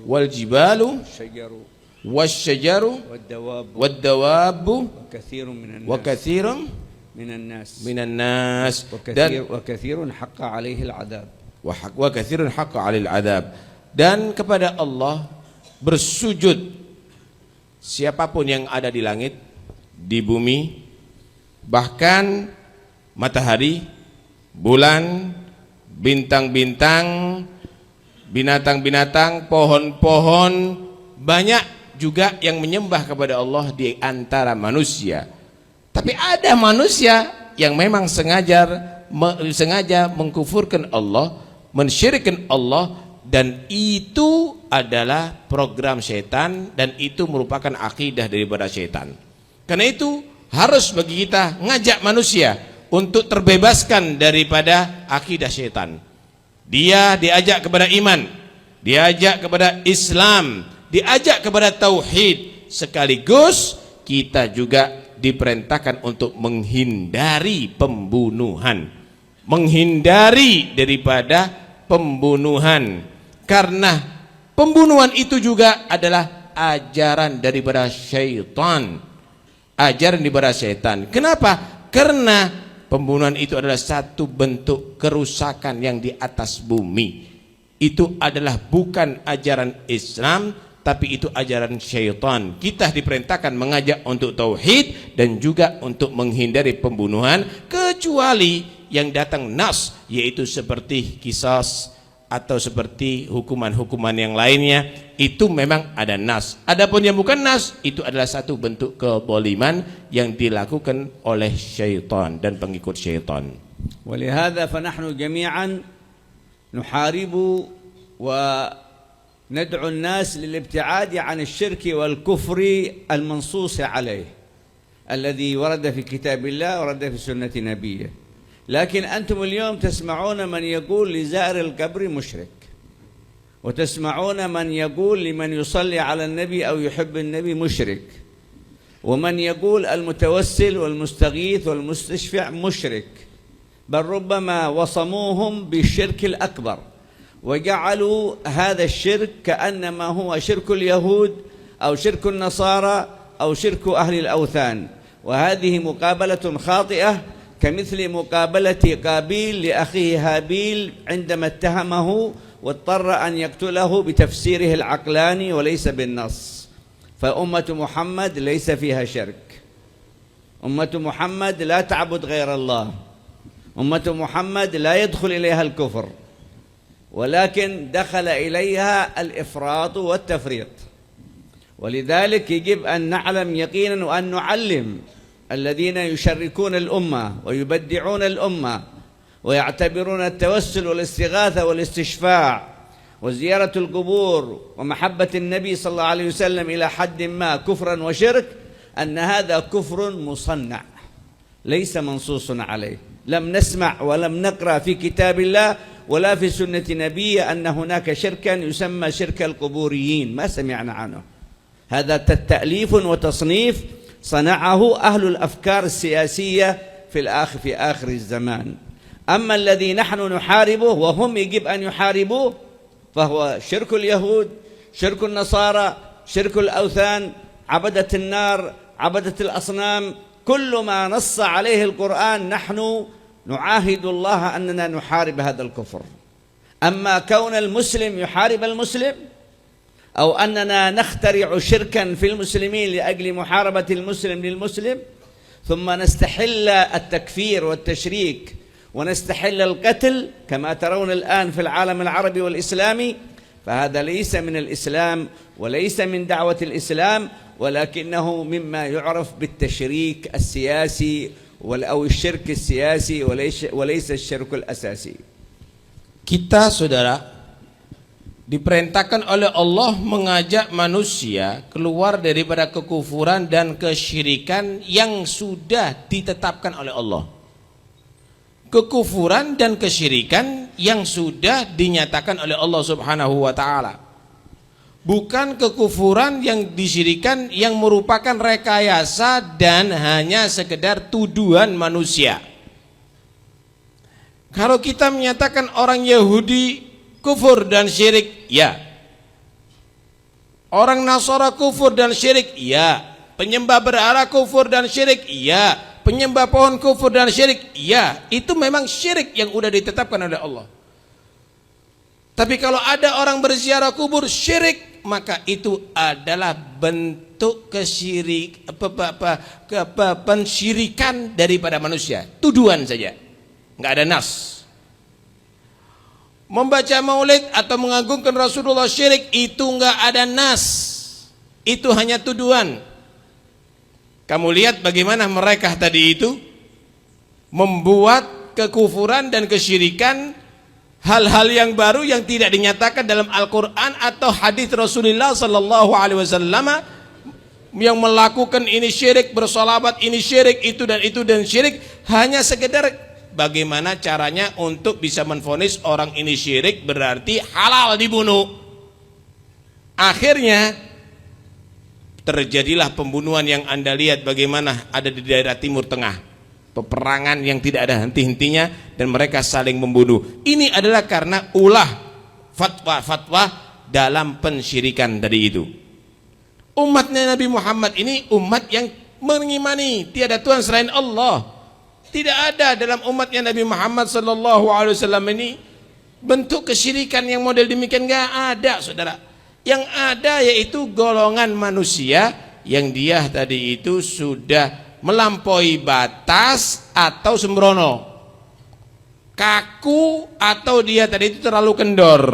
wal jibalu wasyajaru wad dawabu wa katsirun minan nas wa katsirun haqqa alaihi al-'adzab wa katsirun haqqa 'alil 'adzab. Dan kepada Allah bersujud siapapun yang ada di langit, di bumi, bahkan matahari, bulan, bintang-bintang, binatang-binatang, pohon-pohon, banyak juga yang menyembah kepada Allah di antara manusia. Tapi ada manusia yang memang sengaja mengkufurkan Allah, mensyirikkan Allah, dan itu adalah program setan, dan itu merupakan akidah daripada setan. Karena itu harus bagi kita ngajak manusia untuk terbebaskan daripada akidah setan. Dia diajak kepada iman, diajak kepada Islam, diajak kepada tauhid, sekaligus kita juga diperintahkan untuk menghindari pembunuhan, menghindari daripada pembunuhan, karena pembunuhan itu juga adalah ajaran daripada syaitan, ajaran daripada syaitan. Kenapa? Karena pembunuhan itu adalah satu bentuk kerusakan yang di atas bumi. Itu adalah bukan ajaran Islam, tapi itu ajaran syaitan. Kita diperintahkan mengajak untuk tauhid dan juga untuk menghindari pembunuhan, kecuali yang datang nas, yaitu seperti qisas atau seperti hukuman-hukuman yang lainnya, itu memang ada nas. Adapun yang bukan nas, itu adalah satu bentuk kezaliman yang dilakukan oleh syaitan dan pengikut syaitan. ولهذا فنحن جميعا نحارب وندعو الناس للابتعاد عن الشرك والكفر المنصوص عليه الذي ورد في كتاب الله ورد في سنة نبيه. لكن أنتم اليوم تسمعون من يقول لزائر القبر مشرك، وتسمعون من يقول لمن يصلي على النبي أو يحب النبي مشرك، ومن يقول المتوسل والمستغيث والمستشفع مشرك، بل ربما وصموهم بالشرك الأكبر وجعلوا هذا الشرك كأنما هو شرك اليهود أو شرك النصارى أو شرك أهل الأوثان. وهذه مقابلة خاطئة كمثل مقابلة قابيل لأخيه هابيل عندما اتهمه واضطر أن يقتله بتفسيره العقلاني وليس بالنص. فأمة محمد ليس فيها شرك، أمة محمد لا تعبد غير الله، أمة محمد لا يدخل إليها الكفر، ولكن دخل إليها الإفراط والتفريط. ولذلك يجب أن نعلم يقينا وأن نعلم الذين يشركون الأمة ويبدعون الأمة ويعتبرون التوسل والاستغاثة والاستشفاع وزيارة القبور ومحبة النبي صلى الله عليه وسلم إلى حد ما كفرا وشرك، أن هذا كفر مصنع ليس منصوص عليه. لم نسمع ولم نقرأ في كتاب الله ولا في سنة نبي أن هناك شركا يسمى شرك القبوريين، ما سمعنا عنه. هذا تأليف وتصنيف صنعه أهل الأفكار السياسية في آخر الزمان. أما الذي نحن نحاربه وهم يجب أن يحاربوه فهو شرك اليهود، شرك النصارى، شرك الأوثان، عبدة النار، عبدة الأصنام. كل ما نص عليه القرآن نحن نعاهد الله أننا نحارب هذا الكفر. أما كون المسلم يحارب المسلم أو أننا نخترع شركا في المسلمين لأجل محاربة المسلم للمسلم ثم نستحل التكفير والتشريك ونستحل القتل كما ترون الآن في العالم العربي والإسلامي، فهذا ليس من الإسلام وليس من دعوة الإسلام، ولكنه مما يعرف بالتشريك السياسي أو الشرك السياسي وليس الشرك الأساسي. Kita saudara diperintahkan oleh Allah mengajak manusia keluar daripada kekufuran dan kesyirikan yang sudah ditetapkan oleh Allah. Kekufuran dan kesyirikan yang sudah dinyatakan oleh Allah Subhanahu wa taala. Bukan kekufuran yang disyirikan yang merupakan rekayasa dan hanya sekedar tuduhan manusia. Kalau kita menyatakan orang Yahudi kufur dan syirik, ya. Orang Nasara kufur dan syirik, ya. Penyembah berhala kufur dan syirik, ya. Penyembah pohon kufur dan syirik, ya. Itu memang syirik yang sudah ditetapkan oleh Allah. Tapi kalau ada orang berziarah kubur syirik, maka itu adalah bentuk pensyirikan daripada manusia. Tuduhan saja, nggak ada nas. Membaca maulid atau mengagungkan Rasulullah syirik, itu nggak ada nas. Itu hanya tuduhan. Kamu lihat bagaimana mereka tadi itu membuat kekufuran dan kesyirikan, hal-hal yang baru yang tidak dinyatakan dalam Al-Quran atau hadis Rasulullah Sallallahu Alaihi Wasallam, yang melakukan ini syirik, bersalabat ini syirik, itu dan syirik, hanya sekedar bagaimana caranya untuk bisa menvonis orang ini syirik berarti halal dibunuh. Akhirnya terjadilah pembunuhan yang Anda lihat bagaimana ada di daerah Timur Tengah, peperangan yang tidak ada henti-hentinya dan mereka saling membunuh. Ini adalah karena ulah fatwa-fatwa dalam pensyirikan tadi itu. Umatnya Nabi Muhammad ini umat yang mengimani tiada Tuhan selain Allah. Tidak ada dalam umatnya Nabi Muhammad sallallahu alaihi wasallam ini bentuk kesyirikan yang model demikian, enggak ada, saudara. Yang ada yaitu golongan manusia yang dia tadi itu sudah melampaui batas atau sembrono, kaku, atau dia tadi itu terlalu kendor.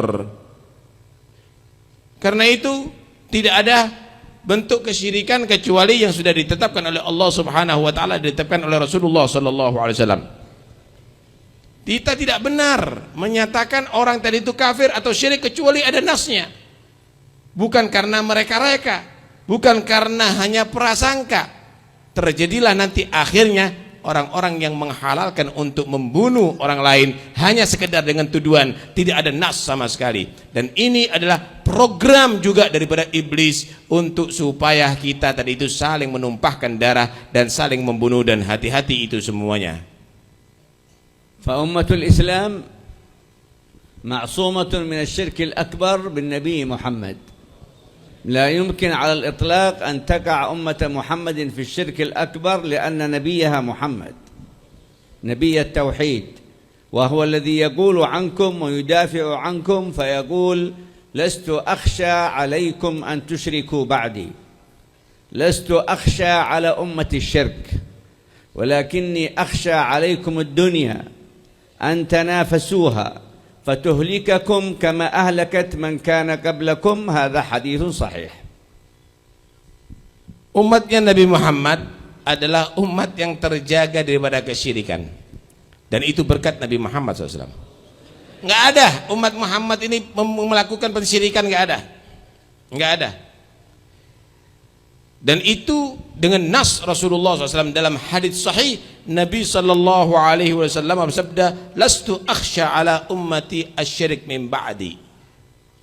Karena itu tidak ada bentuk kesyirikan kecuali yang sudah ditetapkan oleh Allah Subhanahu wa taala, ditetapkan oleh Rasulullah sallallahu alaihi wasallam. Kita tidak benar menyatakan orang tadi itu kafir atau syirik kecuali ada nasnya. Bukan karena mereka-reka, bukan karena hanya prasangka. Terjadilah nanti akhirnya orang-orang yang menghalalkan untuk membunuh orang lain hanya sekedar dengan tuduhan, tidak ada nas sama sekali. Dan ini adalah program juga daripada iblis untuk supaya kita tadi itu saling menumpahkan darah dan saling membunuh, dan hati-hati itu semuanya. Fa ummatul Islam ma'sumatun min asy-syirk al-akbar bin Nabi Muhammad. لا يمكن على الإطلاق أن تقع أمة محمد في الشرك الأكبر لأن نبيها محمد نبي التوحيد، وهو الذي يقول عنكم ويدافع عنكم فيقول لست أخشى عليكم أن تشركوا بعدي، لست أخشى على أمة الشرك، ولكني أخشى عليكم الدنيا أن تنافسوها فتهلككم كما أهلكت من كان قبلكم. هذا حديث صحيح. Umatnya Nabi Muhammad adalah umat yang terjaga daripada kesyirikan Dan itu berkat Nabi Muhammad SAW. Nggak ada umat Muhammad ini melakukan pensyirikan, nggak ada, nggak ada. Dan itu dengan nas Rasulullah SAW dalam hadits sahih, Nabi SAW bersabda, "Lastu akhsha ala ummati asyirik min ba'di."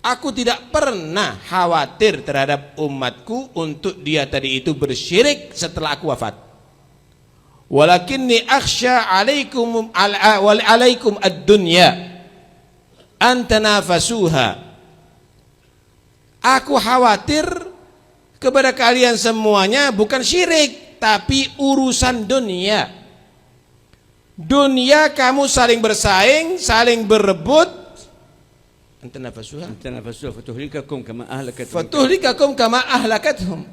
Aku tidak pernah khawatir terhadap umatku untuk dia tadi itu bersyirik setelah aku wafat. Walakinni akhsha alaikum ad-dunya an tanafasuha. Aku khawatir kepada kalian semuanya bukan syirik, tapi urusan dunia. Dunia kamu saling bersaing, saling berebut. Antanafasuha fatuhlikakum kama ahlakathum.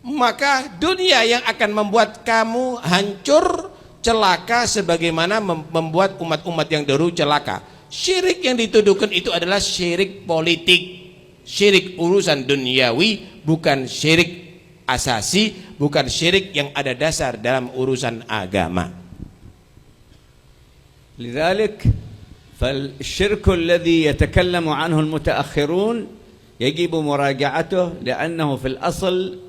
Maka dunia yang akan membuat kamu hancur, celaka sebagaimana membuat umat-umat yang dahulu celaka. Syirik yang dituduhkan itu adalah syirik politik, syirik urusan duniawi, bukan syirik asasi, bukan syirik yang ada dasar dalam urusan agama. لذلك فالشرك الذي يتكلم عنه المتأخرون يجب مراجعته، لأنه في الأصل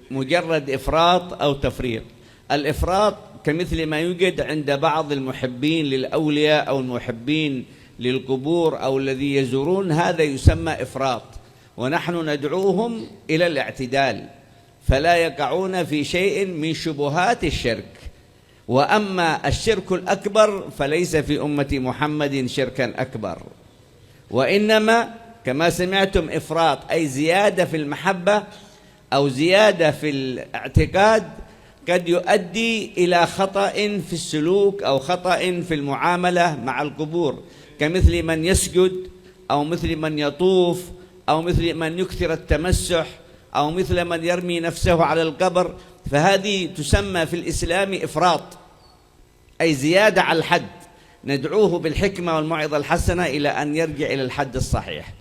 مجرد إفراط أو تفريط. الإفراط كمثل ما يوجد عند بعض المحبين للأولياء أو المحبين للقبور أو الذي يزورون، هذا يسمى إفراط، ونحن ندعوهم إلى الاعتدال فلا يقعون في شيء من شبهات الشرك. وأما الشرك الأكبر فليس في أمة محمد شركا أكبر، وإنما كما سمعتم إفراط أي زيادة في المحبة أو زيادة في الاعتقاد قد يؤدي إلى خطأ في السلوك أو خطأ في المعاملة مع القبور، كمثل من يسجد أو مثل من يطوف أو مثل من يكثر التمسح أو مثل من يرمي نفسه على القبر، فهذه تسمى في الإسلام إفراط، أي زيادة على الحد. ندعوه بالحكمة والموعظة الحسنة إلى أن يرجع إلى الحد الصحيح.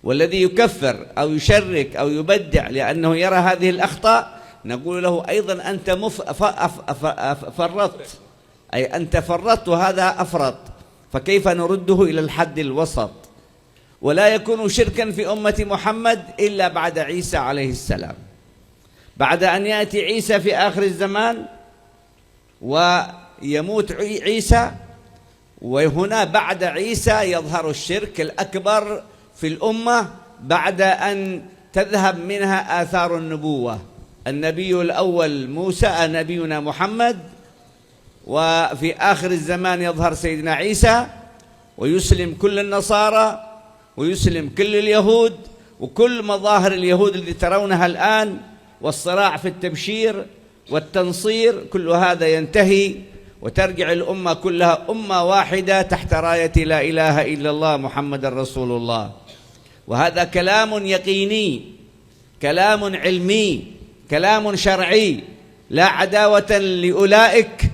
والذي يكفر أو يشرك أو يبدع لأنه يرى هذه الأخطاء نقول له أيضا أنت فرطت، أي أنت فرطت وهذا أفرط، فكيف نرده إلى الحد الوسط؟ ولا يكون شركا في أمة محمد إلا بعد عيسى عليه السلام، بعد أن يأتي عيسى في آخر الزمان ويموت عيسى، وهنا بعد عيسى يظهر الشرك الأكبر في الأمة بعد أن تذهب منها آثار النبوة. النبي الأول موسى، نبينا محمد، وفي آخر الزمان يظهر سيدنا عيسى ويسلم كل النصارى ويسلم كل اليهود، وكل مظاهر اليهود التي ترونها الآن والصراع في التبشير والتنصير، كل هذا ينتهي وترجع الأمة كلها أمة واحدة تحت راية لا إله إلا الله محمد رسول الله. وهذا كلام يقيني، كلام علمي، كلام شرعي، لا عداوة لأولئك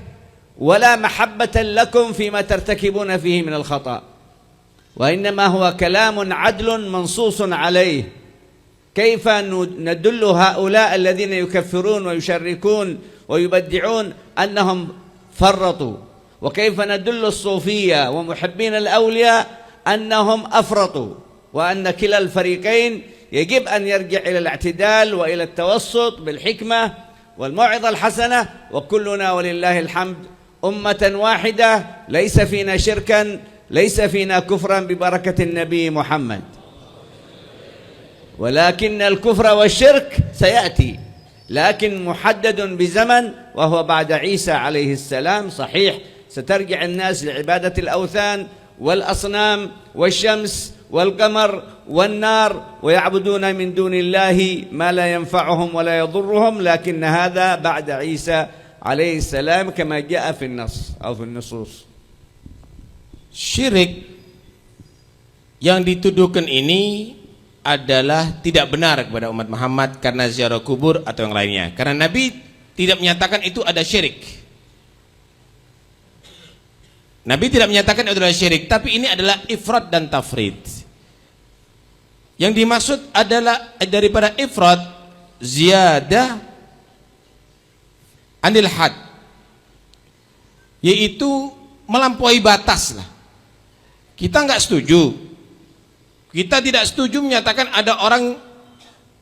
ولا محبة لكم فيما ترتكبون فيه من الخطأ، وإنما هو كلام عدل منصوص عليه. كيف ندل هؤلاء الذين يكفرون ويشركون ويبدعون أنهم فرطوا، وكيف ندل الصوفية ومحبين الأولياء أنهم أفرطوا، وأن كلا الفريقين يجب أن يرجع إلى الاعتدال وإلى التوسط بالحكمة والموعظة الحسنة، وكلنا ولله الحمد أمة واحدة، ليس فينا شركا، ليس فينا كفرا ببركة النبي محمد، ولكن الكفر والشرك سيأتي، لكن محدد بزمن وهو بعد عيسى عليه السلام. صحيح سترجع الناس لعبادة الأوثان والأصنام والشمس والقمر والنار ويعبدون من دون الله ما لا ينفعهم ولا يضرهم، لكن هذا بعد عيسى عليه السلام كما جاء في النص أو في النصوص. Syirik yang dituduhkan ini adalah tidak benar kepada umat Muhammad karena ziarah kubur atau yang lainnya, karena Nabi tidak menyatakan itu ada syirik. Nabi tidak menyatakan itu adalah syirik, tapi ini adalah ifrat dan tafrid. Yang dimaksud adalah daripada ifrat, ziyadah anil had, yaitu melampaui batas lah. Kita nggak setuju. Kita tidak setuju menyatakan ada orang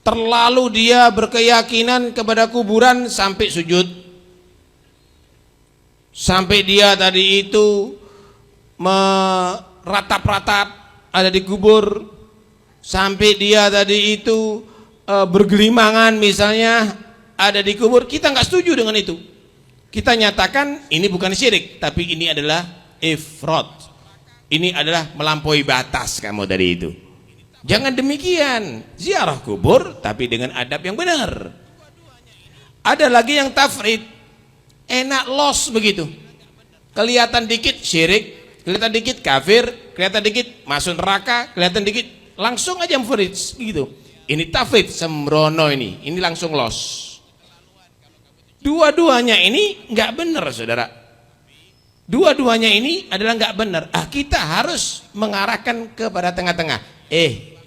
terlalu dia berkeyakinan kepada kuburan sampai sujud, sampai dia tadi itu meratap-ratap ada di kubur, sampai dia tadi itu bergelimangan misalnya ada di kubur. Kita nggak setuju dengan itu. Kita nyatakan ini bukan syirik, tapi ini adalah ifrat. Ini adalah melampaui batas kamu tadi itu. Jangan demikian, ziarah kubur tapi dengan adab yang benar. Ada lagi yang tafrid, enak los begitu. Kelihatan dikit syirik, kelihatan dikit kafir, kelihatan dikit masuk neraka, kelihatan dikit langsung aja mufrid gitu. Ini tafrid sembrono ini langsung los. Dua-duanya ini nggak benar, saudara. Dua-duanya ini adalah nggak benar. Kita harus mengarahkan kepada tengah-tengah.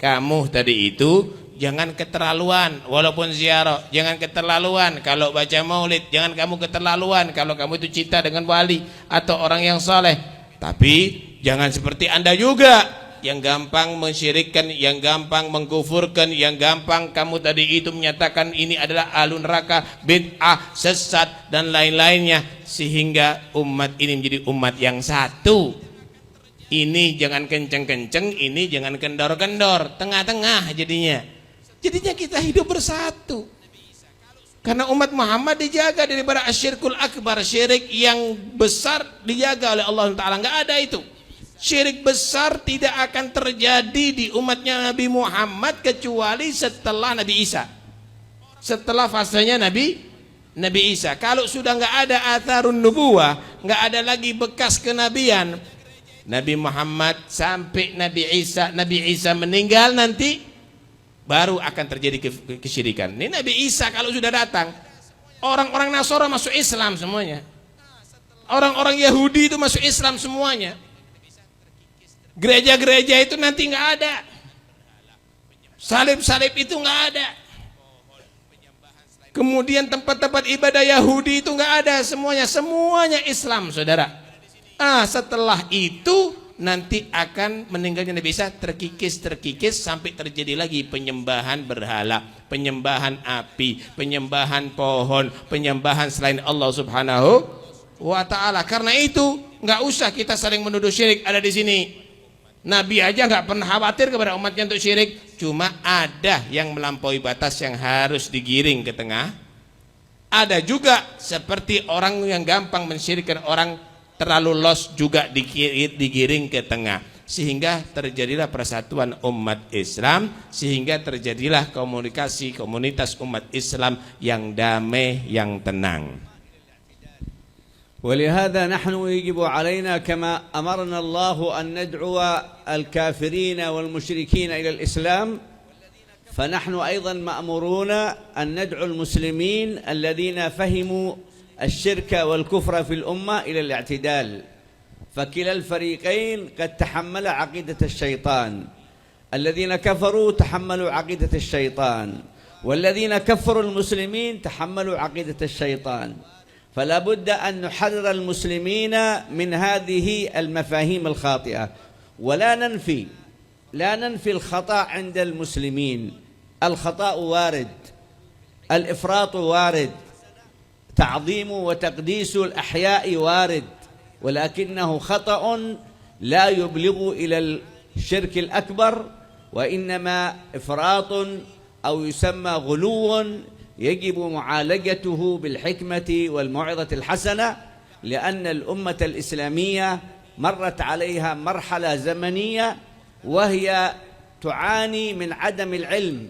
Kamu tadi itu jangan keterlaluan, walaupun ziarah, jangan keterlaluan kalau baca maulid, jangan kamu keterlaluan kalau kamu itu cinta dengan wali atau orang yang saleh. Tapi jangan seperti Anda juga yang gampang mensyirikkan, yang gampang mengkufurkan, yang gampang kamu tadi itu menyatakan ini adalah ahlu neraka, bid'ah, sesat dan lain-lainnya, sehingga umat ini menjadi umat yang satu. Ini jangan kenceng-kenceng, ini jangan kendor-kendor, tengah-tengah jadinya. Jadinya kita hidup bersatu. Karena umat Muhammad dijaga daripada asyirkul akbar, syirik yang besar dijaga oleh Allah Ta'ala. Nggak ada itu. Syirik besar tidak akan terjadi di umatnya Nabi Muhammad kecuali setelah Nabi Isa. Setelah fasenya Nabi Isa. Kalau sudah nggak ada atharun nubuwah, nggak ada lagi bekas kenabian, Nabi Muhammad sampai Nabi Isa meninggal nanti baru akan terjadi kesyirikan. Ini Nabi Isa kalau sudah datang, orang-orang Nasara masuk Islam semuanya. Orang-orang Yahudi itu masuk Islam semuanya. Gereja-gereja itu nanti nggak ada. Salib-salib itu nggak ada. Kemudian tempat-tempat ibadah Yahudi itu nggak ada, semuanya Islam, saudara. Setelah itu nanti akan meninggalnya Nabi Isa terkikis sampai terjadi lagi penyembahan berhala, penyembahan api, penyembahan pohon, penyembahan selain Allah Subhanahu wa Ta'ala. Karena itu nggak usah kita saling menuduh syirik ada di sini. Nabi aja nggak pernah khawatir kepada umatnya untuk syirik. Cuma ada yang melampaui batas yang harus digiring ke tengah. Ada juga seperti orang yang gampang mensyirikkan orang, terlalu los juga digiring ke tengah, sehingga terjadilah persatuan umat Islam, sehingga terjadilah komunitas umat Islam yang damai, yang tenang. ولهذا نحن يجب علينا كما أمرنا الله أن ندعو الكافرين والمشركين إلى الإسلام، فنحن أيضا مأمورون أن ندعو المسلمين الذين فهموا الشرك والكفر في الأمة إلى الاعتدال. فكلا الفريقين قد تحمل عقيدة الشيطان. الذين كفروا تحملوا عقيدة الشيطان، والذين كفروا المسلمين تحملوا عقيدة الشيطان. فلا بد أن نحرر المسلمين من هذه المفاهيم الخاطئة، ولا ننفي الخطأ عند المسلمين. الخطأ وارد، الإفراط وارد، تعظيم وتقديس الأحياء وارد، ولكنه خطأ لا يبلغ إلى الشرك الأكبر، وإنما إفراط أو يسمى غلو يجب معالجته بالحكمة والموعظة الحسنة، لأن الأمة الإسلامية مرت عليها مرحلة زمنية وهي تعاني من عدم العلم.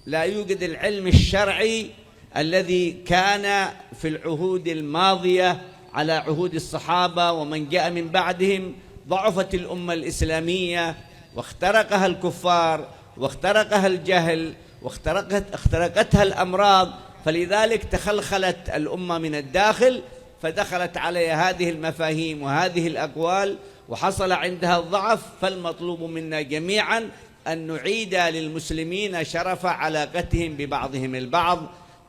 لا يوجد العلم الشرعي الذي كان في العهود الماضية على عهود الصحابة ومن جاء من بعدهم. ضعفت الأمة الإسلامية واخترقها الكفار واخترقها الجهل واخترقتها الأمراض، فلذلك تخلخلت الأمة من الداخل، فدخلت عليها هذه المفاهيم وهذه الأقوال وحصل عندها الضعف. فالمطلوب منا جميعا أن نعيد للمسلمين شرف علاقتهم ببعضهم البعض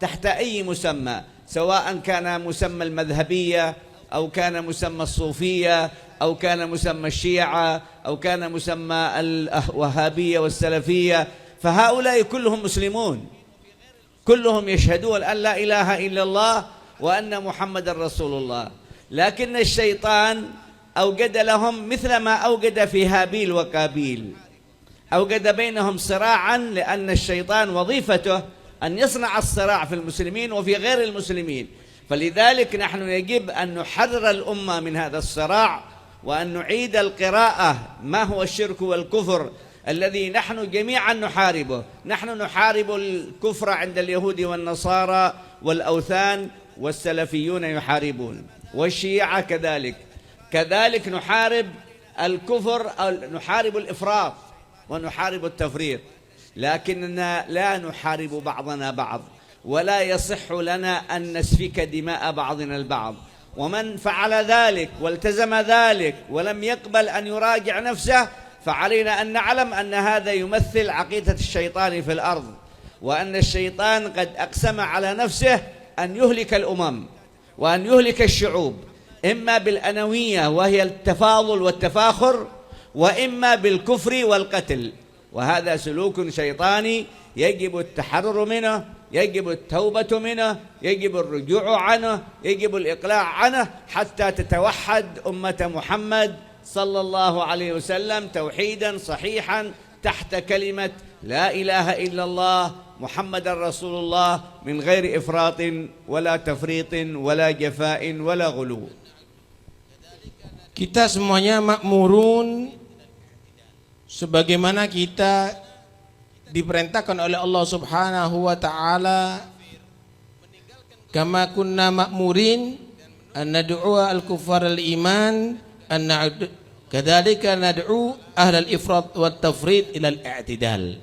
تحت أي مسمى، سواء كان مسمى المذهبية أو كان مسمى الصوفية أو كان مسمى الشيعة أو كان مسمى الوهابية والسلفية، فهؤلاء كلهم مسلمون، كلهم يشهدون أن لا إله إلا الله وأن محمد رسول الله. لكن الشيطان أوجد لهم مثل ما أوجد في هابيل وقابيل، أوجد بينهم صراعا، لأن الشيطان وظيفته أن يصنع الصراع في المسلمين وفي غير المسلمين. فلذلك نحن يجب أن نحرر الأمة من هذا الصراع، وأن نعيد القراءة ما هو الشرك والكفر الذي نحن جميعا نحاربه. نحن نحارب الكفر عند اليهود والنصارى والأوثان، والسلفيون يحاربون، والشيعة كذلك نحارب الكفر، أو نحارب الإفراط ونحارب التفريط، لكننا لا نحارب بعضنا بعض، ولا يصح لنا أن نسفك دماء بعضنا البعض. ومن فعل ذلك والتزم ذلك ولم يقبل أن يراجع نفسه، فعلينا أن نعلم أن هذا يمثل عقيدة الشيطان في الأرض، وأن الشيطان قد أقسم على نفسه أن يهلك الأمم وأن يهلك الشعوب، إما بالأنوية وهي التفاضل والتفاخر، وإما بالكفر والقتل. وهذا سلوك شيطاني يجب التحرر منه، يجب التوبة منه، يجب الرجوع عنه، يجب الإقلاع عنه، حتى تتوحد أمة محمد صلى الله عليه وسلم توحيدا صحيحا تحت كلمة لا إله إلا الله محمد رسول الله، من غير إفراط ولا تفريط ولا جفاء ولا غلو. Kita semuanya makmurun sebagaimana kita diperintahkan oleh Allah Subhanahu wa taala, kama kunna makmurin an nad'u al-kuffar al-iman an kadzalika nad'u ahlal ifrat wat tafrid ila al-i'tidal.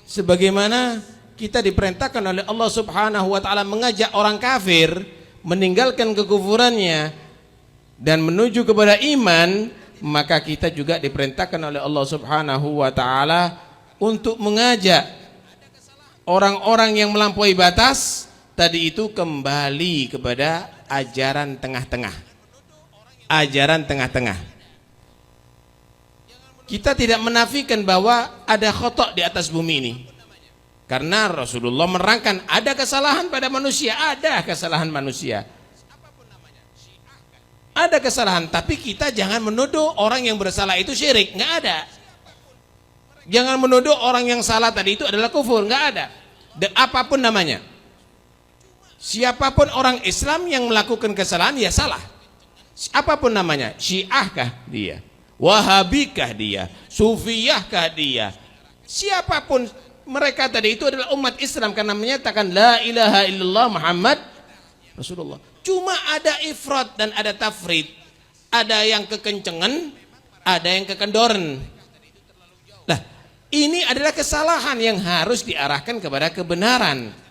Sebagaimana kita diperintahkan oleh Allah Subhanahu wa taala mengajak orang kafir meninggalkan kekufurannya dan menuju kepada iman, maka kita juga diperintahkan oleh Allah Subhanahu wa taala untuk mengajak orang-orang yang melampaui batas tadi itu kembali kepada ajaran tengah-tengah. Ajaran tengah-tengah. Kita tidak menafikan bahwa ada khotok di atas bumi ini, karena Rasulullah menerangkan ada kesalahan pada manusia, ada kesalahan manusia, ada kesalahan, tapi kita jangan menuduh orang yang bersalah itu syirik, nggak ada. Jangan menuduh orang yang salah tadi itu adalah kufur, nggak ada. Dan apapun namanya, siapapun orang Islam yang melakukan kesalahan ya salah. Apapun namanya, Syiahkah dia, Wahabikah dia, Sufiyahkah dia, siapapun mereka tadi itu adalah umat Islam karena menyatakan la ilaha illallah Muhammad Rasulullah. Cuma ada ifrat dan ada tafrid, ada yang kekencengan, ada yang kekendoran. Nah, ini adalah kesalahan yang harus diarahkan kepada kebenaran.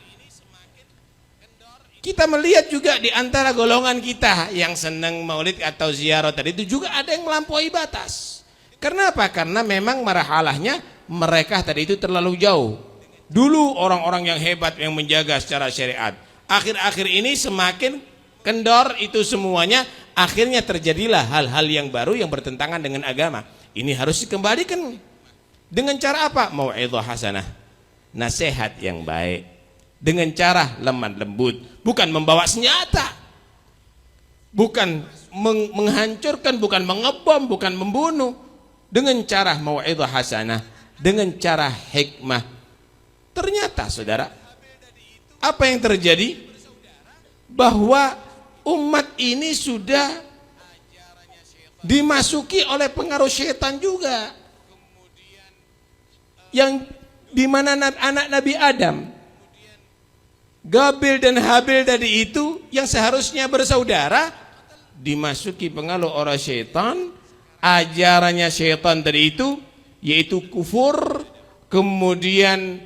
Kita melihat juga di antara golongan kita yang senang maulid atau ziarah tadi itu juga ada yang melampaui batas. Kenapa? Karena memang marhalahnya mereka tadi itu terlalu jauh. Dulu orang-orang yang hebat yang menjaga secara syariat. Akhir-akhir ini semakin kendor itu semuanya, akhirnya terjadilah hal-hal yang baru yang bertentangan dengan agama. Ini harus dikembalikan. Dengan cara apa? Mau'idhah hasanah, nasihat yang baik. Dengan cara lemah lembut, bukan membawa senjata, bukan menghancurkan, bukan mengebom, bukan membunuh. Dengan cara mau'idhah hasanah, dengan cara hikmah. Ternyata saudara, apa yang terjadi? Bahwa umat ini sudah dimasuki oleh pengaruh setan juga, yang dimana anak Nabi Adam, Gabil dan Habil tadi itu yang seharusnya bersaudara, dimasuki pengaruh orang setan. Ajarannya setan tadi itu yaitu kufur, kemudian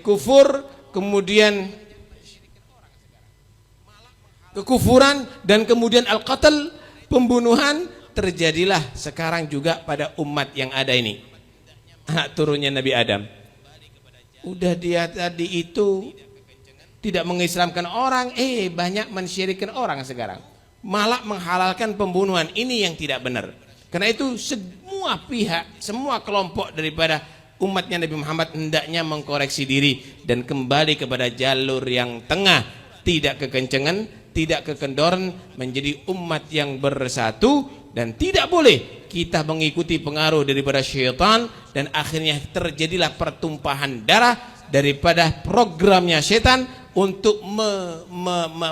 kufur, kemudian kekufuran, dan kemudian al-qatl, pembunuhan. Terjadilah sekarang juga pada umat yang ada ini, anak turunnya Nabi Adam. Udah dia tadi itu tidak mengislamkan orang, banyak mensyirikkan orang sekarang. Malah menghalalkan pembunuhan. Ini yang tidak benar. Karena itu semua pihak, semua kelompok daripada umatnya Nabi Muhammad hendaknya mengkoreksi diri dan kembali kepada jalur yang tengah, tidak kekencengan, tidak kekendoran, menjadi umat yang bersatu. Dan tidak boleh kita mengikuti pengaruh daripada syaitan, dan akhirnya terjadilah pertumpahan darah daripada programnya syaitan untuk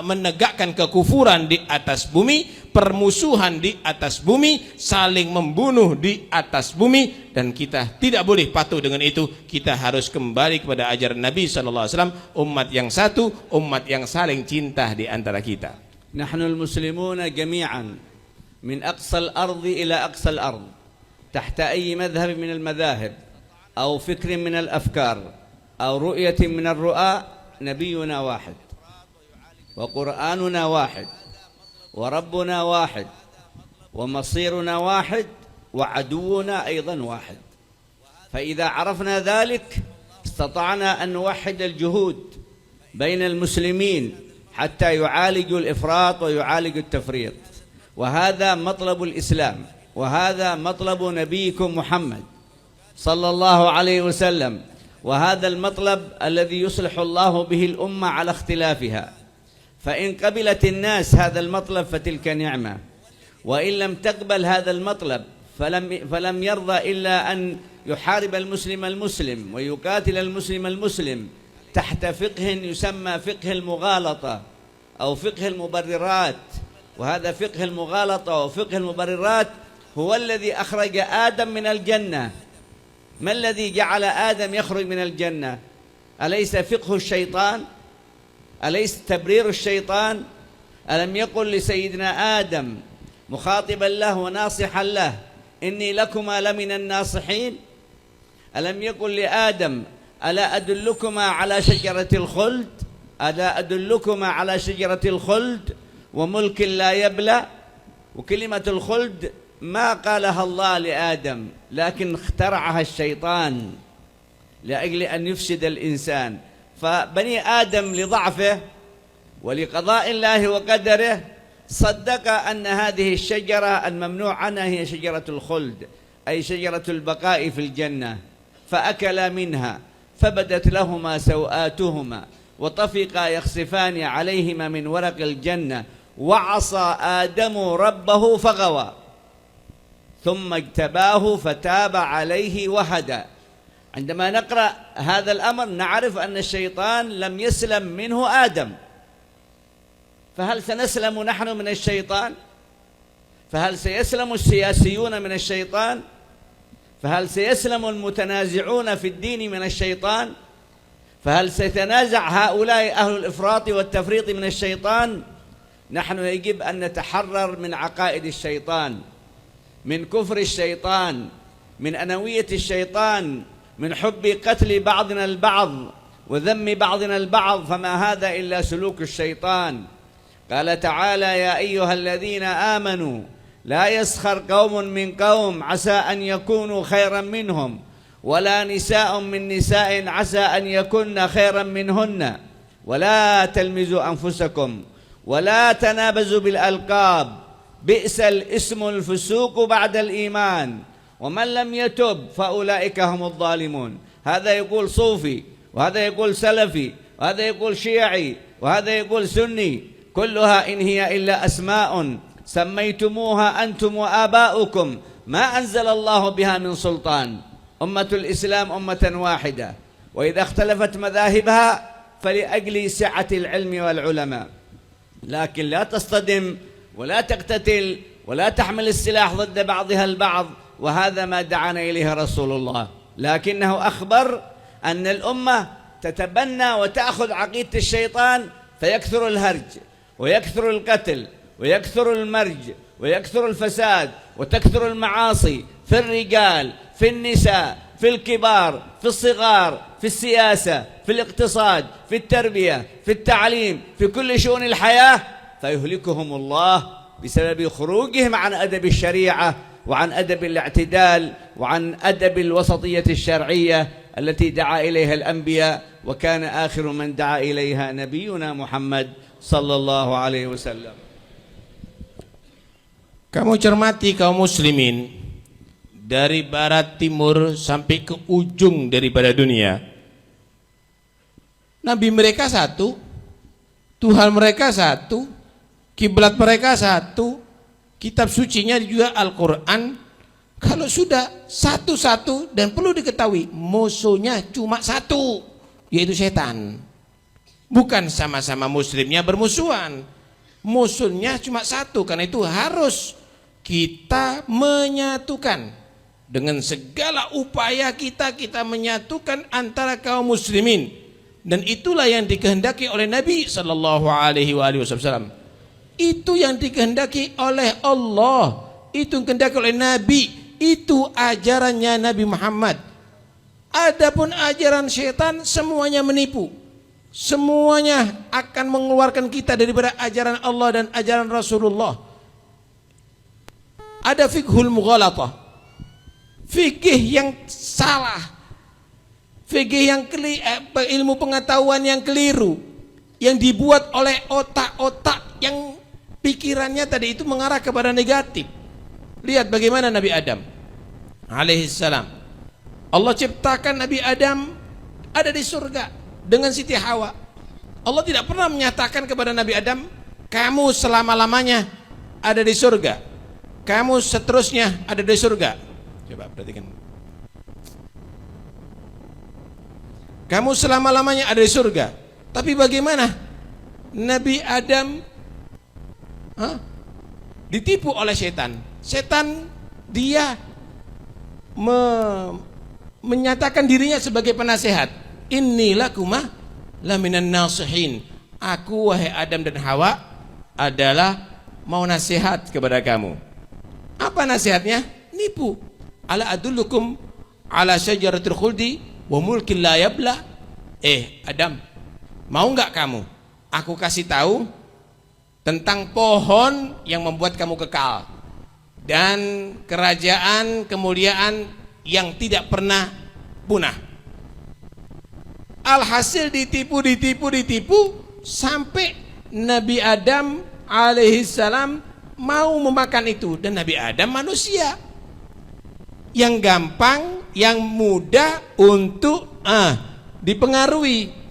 menegakkan kekufuran di atas bumi, permusuhan di atas bumi, saling membunuh di atas bumi. Dan kita tidak boleh patuh dengan itu. Kita harus kembali kepada ajaran Nabi SAW, umat yang satu, umat yang saling cinta di antara kita. Nahnul muslimuna jami'an من أقصى الأرض إلى أقصى الأرض تحت أي مذهب من المذاهب أو فكر من الأفكار أو رؤية من الرؤى، نبينا واحد وقرآننا واحد وربنا واحد ومصيرنا واحد وعدونا أيضا واحد. فإذا عرفنا ذلك استطعنا أن نوحد الجهود بين المسلمين حتى يعالجوا الإفراط ويعالجوا التفريط. وهذا مطلب الإسلام، وهذا مطلب نبيكم محمد صلى الله عليه وسلم، وهذا المطلب الذي يصلح الله به الأمة على اختلافها. فإن قبلت الناس هذا المطلب فتلك نعمة، وإن لم تقبل هذا المطلب فلم يرضى إلا أن يحارب المسلم ويقاتل المسلم تحت فقه يسمى فقه المغالطة أو فقه المبررات. وهذا فقه المغالطة وفقه المبررات هو الذي أخرج آدم من الجنة. ما الذي جعل آدم يخرج من الجنة؟ أليس فقه الشيطان؟ أليس تبرير الشيطان؟ ألم يقل لسيدنا آدم مخاطبا له وناصحا له إني لكما لمن الناصحين؟ ألم يقل لآدم ألا أدلكما على شجرة الخلد؟ ألا أدلكما على شجرة الخلد وملك لا يبلى؟ وكلمة الخلد ما قالها الله لآدم، لكن اخترعها الشيطان لأجل أن يفسد الإنسان. فبني آدم لضعفه ولقضاء الله وقدره صدق أن هذه الشجرة الممنوع عنها هي شجرة الخلد، أي شجرة البقاء في الجنة، فأكلا منها فبدت لهما سوآتهما وطفقا يخصفان عليهما من ورق الجنة وعصى آدم ربه فغوى ثم اجتباه فتاب عليه وهدى. عندما نقرأ هذا الأمر نعرف أن الشيطان لم يسلم منه آدم، فهل سنسلم نحن من الشيطان؟ فهل سيسلم السياسيون من الشيطان؟ فهل سيسلم المتنازعون في الدين من الشيطان؟ فهل سيتنازع هؤلاء أهل الإفراط والتفريط من الشيطان؟ نحن يجب أن نتحرر من عقائد الشيطان، من كفر الشيطان، من أنوية الشيطان، من حب قتل بعضنا البعض وذم بعضنا البعض، فما هذا إلا سلوك الشيطان. قال تعالى: يا أيها الذين آمنوا لا يسخر قوم من قوم عسى أن يكونوا خيرا منهم ولا نساء من نساء عسى أن يكن خيرا منهن ولا تلمزوا أنفسكم ولا تنابزوا بالألقاب بئس الاسم الفسوق بعد الإيمان ومن لم يتب فأولئك هم الظالمون. هذا يقول صوفي، وهذا يقول سلفي، وهذا يقول شيعي، وهذا يقول سني، كلها إن هي إلا أسماء سميتموها أنتم وآباؤكم ما أنزل الله بها من سلطان. أمة الإسلام أمة واحدة، وإذا اختلفت مذاهبها فلأجل سعة العلم والعلماء، لكن لا تصطدم ولا تقتتل ولا تحمل السلاح ضد بعضها البعض، وهذا ما دعانا إليه رسول الله. لكنه أخبر أن الأمة تتبنى وتأخذ عقيدة الشيطان فيكثر الهرج ويكثر القتل ويكثر المرج ويكثر الفساد وتكثر المعاصي في الرجال، في النساء، في الكبار، في الصغار، في السياسة، في الاقتصاد، في التربية، في التعليم، في كل شؤون الحياة، فيهلكهم الله بسبب خروجهم عن أدب الشريعة وعن أدب الاعتدال وعن أدب الوسطية الشرعية التي دعا إليها الأنبياء وكان آخر من دعا إليها نبينا محمد صلى الله عليه وسلم. Kamu cermati kaum muslimin dari barat timur sampai ke ujung daripada dunia. Nabi mereka satu, Tuhan mereka satu, kiblat mereka satu, kitab sucinya juga Al-Quran. Kalau sudah satu-satu, dan perlu diketahui musuhnya cuma satu, yaitu setan. Bukan sama-sama muslimnya bermusuhan, musuhnya cuma satu. Karena itu harus kita menyatukan dengan segala upaya kita menyatukan antara kaum muslimin. Dan itulah yang dikehendaki oleh Nabi sallallahu alaihi wasallam. Itu yang dikehendaki oleh Allah, itu yang dikehendaki oleh Nabi, itu ajarannya Nabi Muhammad. Adapun ajaran syaitan semuanya menipu, semuanya akan mengeluarkan kita daripada ajaran Allah dan ajaran Rasulullah. Ada fiqhul mughalatah, fikih yang salah, fikih yang ilmu pengetahuan yang keliru, yang dibuat oleh otak-otak yang pikirannya tadi itu mengarah kepada negatif. Lihat bagaimana Nabi Adam alaihissalam. Allah ciptakan Nabi Adam ada di surga dengan Siti Hawa. Allah tidak pernah menyatakan kepada Nabi Adam, kamu selama-lamanya ada di surga, kamu seterusnya ada di surga. Coba perhatikan, kamu selama-lamanya ada di surga. Tapi bagaimana Nabi Adam ditipu oleh setan. Setan dia menyatakan dirinya sebagai penasehat. Innilakuma laminan nasihin. Aku wahai Adam dan Hawa adalah mau nasihat kepada kamu. Apa nasihatnya? Nipu. Ala adullukum ala syajaratul khuldi wa mulkin la yabla. Adam, mau enggak kamu aku kasih tahu tentang pohon yang membuat kamu kekal dan kerajaan kemuliaan yang tidak pernah punah. Alhasil ditipu sampai Nabi Adam alaihissalam mau memakan itu. Dan Nabi Adam manusia yang gampang, yang mudah untuk dipengaruhi.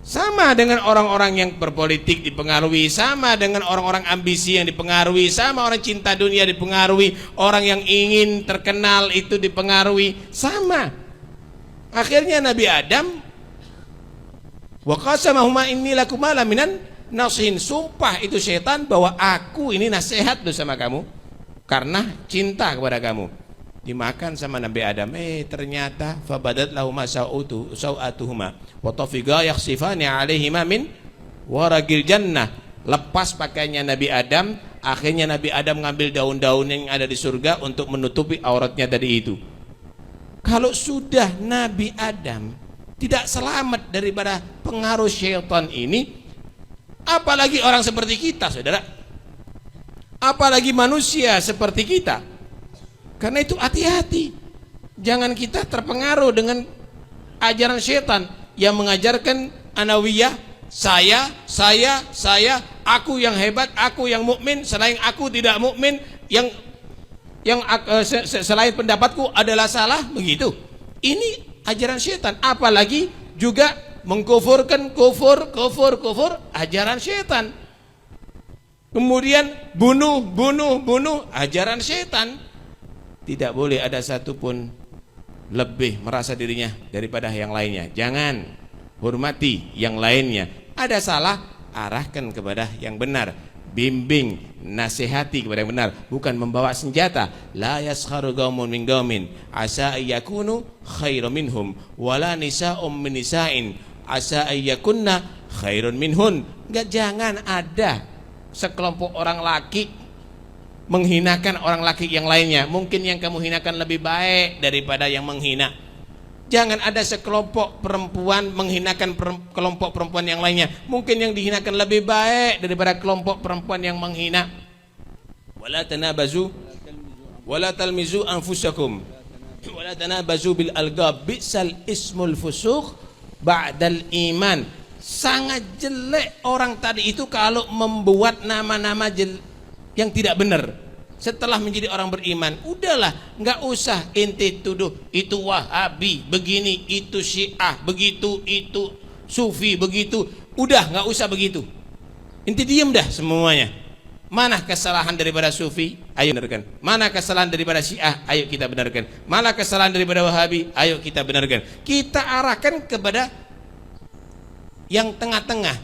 Sama dengan orang-orang yang berpolitik dipengaruhi, sama dengan orang-orang ambisi yang dipengaruhi, sama orang cinta dunia dipengaruhi, orang yang ingin terkenal itu dipengaruhi, sama. Akhirnya Nabi Adam wa qasamahuma inni lakuma laminan nasihin, sumpah itu setan bahwa aku ini nasihat bersama kamu karena cinta kepada kamu. Dimakan sama Nabi Adam, ternyata fabadat lahuma sau'atuhuma wa tafiqa yakhsifani alaihima min waraqil jannah. Lepas pakaiannya Nabi Adam, akhirnya Nabi Adam ngambil daun-daun yang ada di surga untuk menutupi auratnya tadi itu. Kalau sudah Nabi Adam tidak selamat daripada pengaruh syaitan ini, apalagi orang seperti kita, saudara, apalagi manusia seperti kita. Karena itu hati-hati, jangan kita terpengaruh dengan ajaran syaitan yang mengajarkan anawiyah, saya, aku yang hebat, aku yang mukmin, selain aku tidak mukmin, yang selain pendapatku adalah salah, begitu. Ini ajaran syaitan. Apalagi juga mengkufurkan kufur ajaran syaitan. Kemudian bunuh ajaran syaitan. Tidak boleh ada satupun lebih merasa dirinya daripada yang lainnya. Jangan, hormati yang lainnya. Ada salah, arahkan kepada yang benar, bimbing, nasihati kepada yang benar, bukan membawa senjata. La yaskharu qaumun min qaumin asa ayyakunu khairum minhum wala nisa'um min nisa'in asa ayyakunna khairun minhun. Enggak, jangan ada sekelompok orang laki menghinakan orang laki yang lainnya. Mungkin yang kamu hinakan lebih baik daripada yang menghina. Jangan ada sekelompok perempuan menghinakan kelompok perempuan yang lainnya. Mungkin yang dihinakan lebih baik daripada kelompok perempuan yang menghina. Wala tanabazu wala talmizu anfusakum Wala tanabazu bil alqab bi'sal ismul fusuq ba'dal iman. Sangat jelek orang tadi itu kalau membuat nama-nama yang tidak benar setelah menjadi orang beriman. Udahlah, nggak usah ente tuduh itu Wahabi begini, itu Syiah begitu, itu Sufi begitu. Udah, nggak usah begitu. Ente diem dah semuanya. Mana kesalahan daripada Sufi? Ayo benarkan. Mana kesalahan daripada Syiah? Ayo kita benarkan. Mana kesalahan daripada Wahabi? Ayo kita benarkan. Kita arahkan kepada yang tengah-tengah,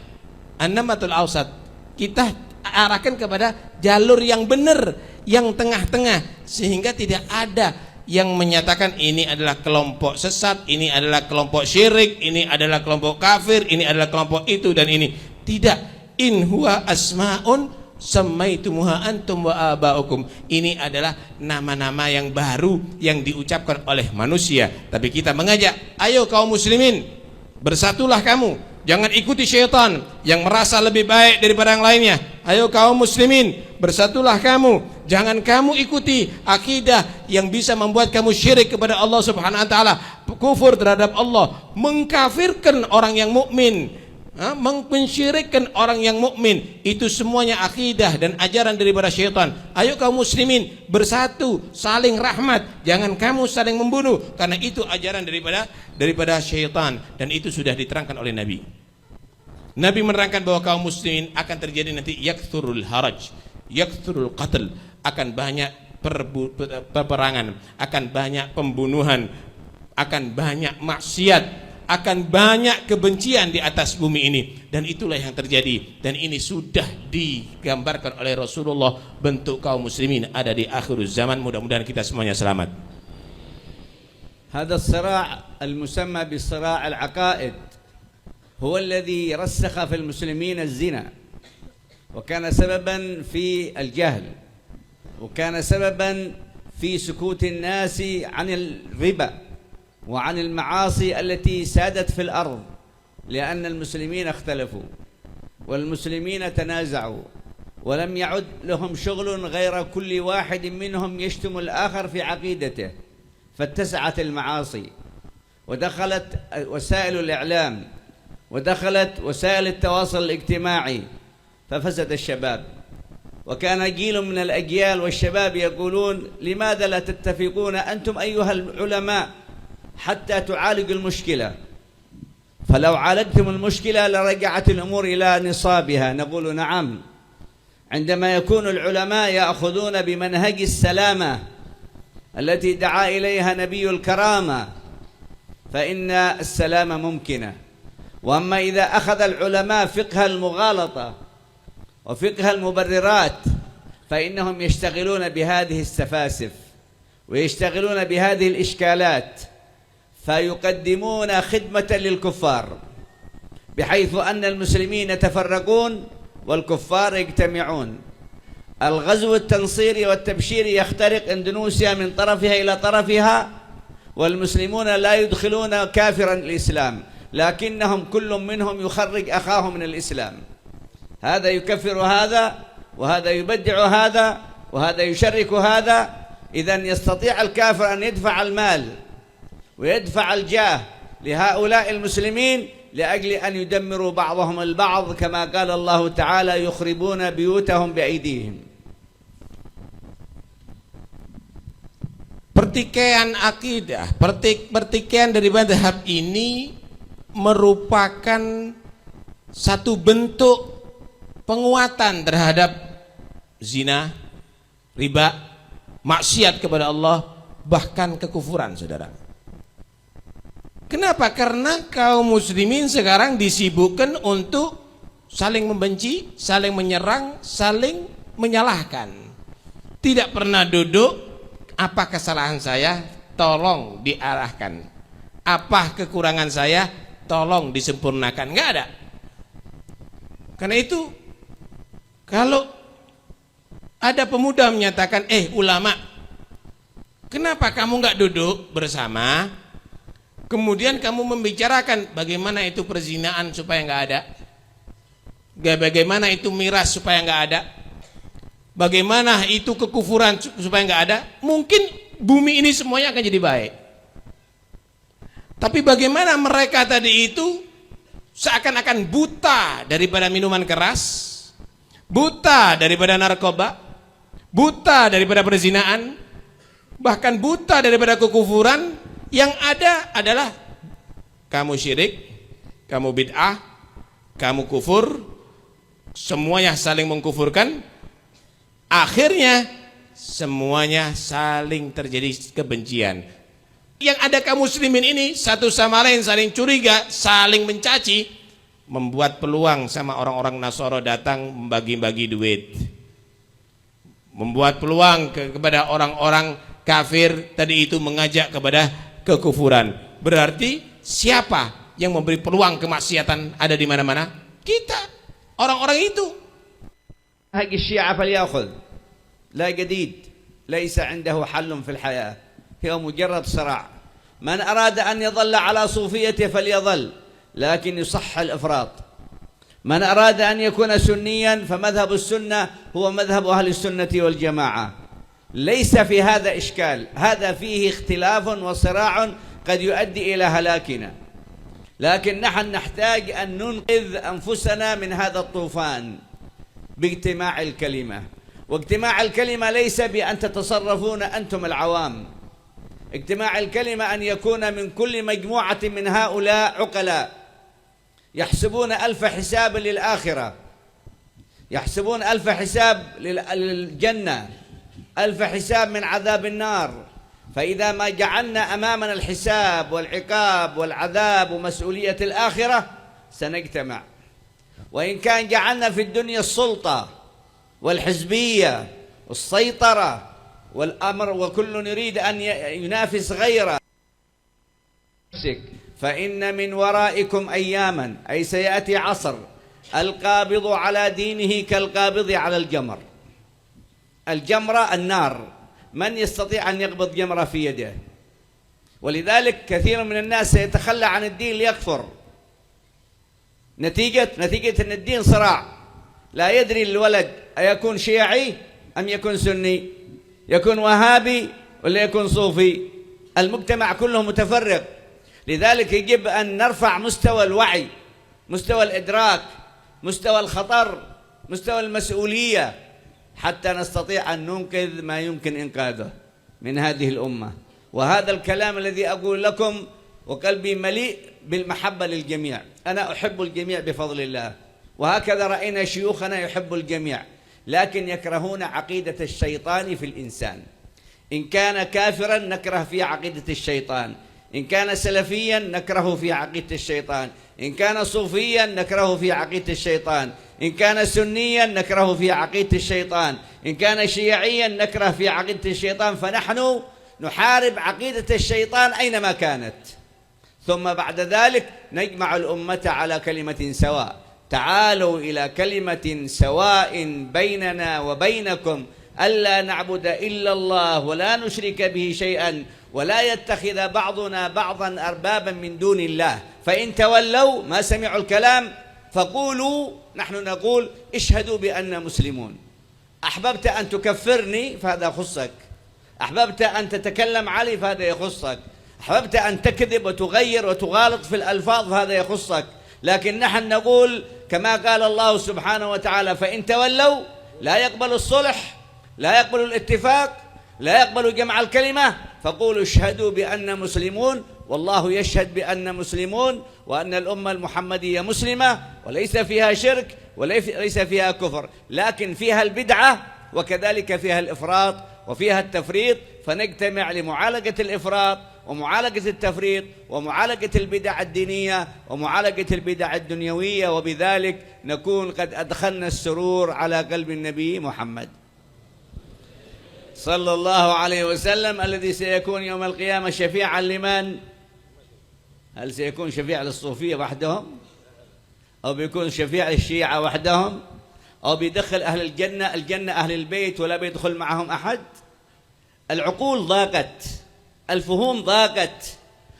an-namatul awsat. Kita arahkan kepada jalur yang benar, yang tengah-tengah, sehingga tidak ada yang menyatakan ini adalah kelompok sesat, ini adalah kelompok syirik, ini adalah kelompok kafir, ini adalah kelompok itu dan ini. Tidak. In huwa asma'un sammaitumuha antum wa aba'ukum. Ini adalah nama-nama yang baru yang diucapkan oleh manusia. Tapi kita mengajak, ayo kaum muslimin, bersatulah kamu. Jangan ikuti syaitan yang merasa lebih baik daripada yang lainnya. Ayo kaum muslimin, bersatulah kamu. Jangan kamu ikuti akidah yang bisa membuat kamu syirik kepada Allah Subhanahu wa taala, kufur terhadap Allah, mengkafirkan orang yang mukmin, mensyirikkan orang yang mukmin. Itu semuanya akidah dan ajaran daripada syaitan. Ayo kaum muslimin, bersatu, saling rahmat. Jangan kamu saling membunuh, karena itu ajaran daripada syaitan, dan itu sudah diterangkan oleh Nabi. Nabi menerangkan bahwa kaum muslimin akan terjadi nanti yakthurul haraj, yakthurul qatl, akan banyak peperangan, akan banyak pembunuhan, akan banyak maksiat, akan banyak kebencian di atas bumi ini. Dan itulah yang terjadi, dan ini sudah digambarkan oleh Rasulullah. Bentuk kaum muslimin ada di akhir zaman. Mudah-mudahan kita semuanya selamat. هذا الصراع المسمى بصراع العقائد هو الذي رسخ في المسلمين الزنا، وكان سببا في الجهل، وكان سببا في سكوت الناس عن الربا وعن المعاصي التي سادت في الأرض، لأن المسلمين اختلفوا والمسلمين تنازعوا ولم يعد لهم شغل غير كل واحد منهم يشتم الآخر في عقيدته، فاتسعت المعاصي ودخلت وسائل الإعلام ودخلت وسائل التواصل الاجتماعي ففسد الشباب. وكان جيل من الأجيال والشباب يقولون لماذا لا تتفقون أنتم أيها العلماء حتى تعالجوا المشكلة؟ فلو عالجتم المشكلة لرجعت الأمور إلى نصابها. نقول نعم، عندما يكون العلماء يأخذون بمنهج السلامة التي دعا إليها نبي الكرامة فإن السلامة ممكنة. وأما إذا أخذ العلماء فقه المغالطة وفقه المبررات فإنهم يشتغلون بهذه السفاسف ويشتغلون بهذه الإشكالات، فيقدمون خدمة للكفار، بحيث أن المسلمين يتفرقون والكفار يجتمعون. الغزو التنصيري والتبشيري يخترق إندونيسيا من طرفها إلى طرفها، والمسلمون لا يدخلون كافرا الإسلام، لكنهم كل منهم يخرج أخاه من الإسلام. هذا يكفر هذا، وهذا يبدع هذا، وهذا يشرك هذا. إذن يستطيع الكافر أن يدفع المال ويدفع الجاه لهؤلاء المسلمين لأجل أن يدمروا بعضهم البعض، كما قال الله تعالى يخربون بيوتهم بأيديهم. Pertikaian akidah, pertikaian dari mazhab ini merupakan satu bentuk penguatan terhadap zina, riba, maksiat kepada Allah, bahkan kekufuran, saudara. Kenapa? Karena kaum muslimin sekarang disibukkan untuk saling membenci, saling menyerang, saling menyalahkan. Tidak pernah duduk, apa kesalahan saya, tolong diarahkan. Apa kekurangan saya, tolong disempurnakan. Enggak ada. Karena itu, kalau ada pemuda menyatakan, ulama, kenapa kamu enggak duduk bersama, kemudian kamu membicarakan bagaimana itu perzinaan supaya enggak ada, bagaimana itu miras supaya enggak ada, bagaimana itu kekufuran supaya enggak ada. Mungkin bumi ini semuanya akan jadi baik. Tapi bagaimana mereka tadi itu seakan-akan buta daripada minuman keras, buta daripada narkoba, buta daripada perzinaan, bahkan buta daripada kekufuran. Yang ada adalah kamu syirik, kamu bid'ah, kamu kufur, semuanya saling mengkufurkan. Akhirnya semuanya saling terjadi kebencian. Yang ada kaum muslimin ini satu sama lain saling curiga, saling mencaci, membuat peluang sama orang-orang Nasara datang membagi-bagi duit, membuat peluang kepada orang-orang kafir tadi itu mengajak kepada kekufuran. Berarti siapa yang memberi peluang kemaksiatan ada di mana-mana? Kita, orang-orang itu. حق الشيعة فليأخذ لا جديد ليس عنده حل في الحياة هو مجرد صراع من أراد أن يظل على صوفيته فليظل لكن يصح الإفراط من أراد أن يكون سنيا فمذهب السنة هو مذهب أهل السنة والجماعة ليس في هذا إشكال هذا فيه اختلاف وصراع قد يؤدي إلى هلاكنا لكن نحن نحتاج أن ننقذ أنفسنا من هذا الطوفان باجتماع الكلمة واجتماع الكلمة ليس بأن تتصرفون أنتم العوام اجتماع الكلمة أن يكون من كل مجموعة من هؤلاء عقلاء يحسبون ألف حساب للآخرة يحسبون ألف حساب للجنة ألف حساب من عذاب النار فإذا ما جعلنا أمامنا الحساب والعقاب والعذاب ومسؤولية الآخرة سنجتمع وإن كان جعلنا في الدنيا السلطة والحزبية والسيطرة والأمر وكل يريد أن ينافس غيره فإن من ورائكم أياما أي سيأتي عصر القابض على دينه كالقابض على الجمر الجمرة النار من يستطيع أن يقبض جمرة في يده ولذلك كثير من الناس سيتخلى عن الدين ليكفر نتيجة أن الدين صراع لا يدري الولد أيكون شيعي أم يكون سني يكون وهابي ولا يكون صوفي المجتمع كله متفرق لذلك يجب أن نرفع مستوى الوعي مستوى الإدراك مستوى الخطر مستوى المسؤولية حتى نستطيع أن ننقذ ما يمكن إنقاذه من هذه الأمة وهذا الكلام الذي أقول لكم وقلبي مليء بالمحبة للجميع أنا أحب الجميع بفضل الله وهكذا رأينا شيوخنا يحب الجميع لكن يكرهون عقيدة الشيطان في الإنسان إن كان كافرا نكره في عقيدة الشيطان إن كان سلفيا نكره في عقيدة الشيطان إن كان صوفيا نكره في عقيدة الشيطان إن كان سنيا نكره في عقيدة الشيطان إن كان شيعيا نكره في عقيدة الشيطان فنحن نحارب عقيدة الشيطان أينما كانت ثم بعد ذلك نجمع الأمة على كلمة سواء تعالوا إلى كلمة سواء بيننا وبينكم ألا نعبد إلا الله ولا نشرك به شيئا ولا يتخذ بعضنا بعضا أربابا من دون الله فإن تولوا ما سمعوا الكلام فقولوا نحن نقول اشهدوا بأننا مسلمون أحببت أن تكفرني فهذا يخصك أحببت أن تتكلم علي فهذا يخصك أحببت أن تكذب وتغير وتغالط في الألفاظ فهذا يخصك لكن نحن نقول كما قال الله سبحانه وتعالى فإن تولوا لا يقبل الصلح لا يقبل الاتفاق لا يقبل جمع الكلمة فقولوا اشهدوا بأننا مسلمون والله يشهد بأننا مسلمون وأن الأمة المحمدية مسلمة وليس فيها شرك وليس فيها كفر لكن فيها البدعة وكذلك فيها الإفراط وفيها التفريط فنجتمع لمعالجة الإفراط ومعالجة التفريط ومعالجة البدع الدينية ومعالجة البدع الدنيوية وبذلك نكون قد أدخلنا السرور على قلب النبي محمد صلى الله عليه وسلم الذي سيكون يوم القيامة شفيعا لمن؟ هل سيكون شفيع للصوفية وحدهم؟ أو بيكون شفيع للشيعة وحدهم؟ أو بيدخل أهل الجنة أهل البيت ولا بيدخل معهم أحد؟ العقول ضاقت الفهوم ضاقت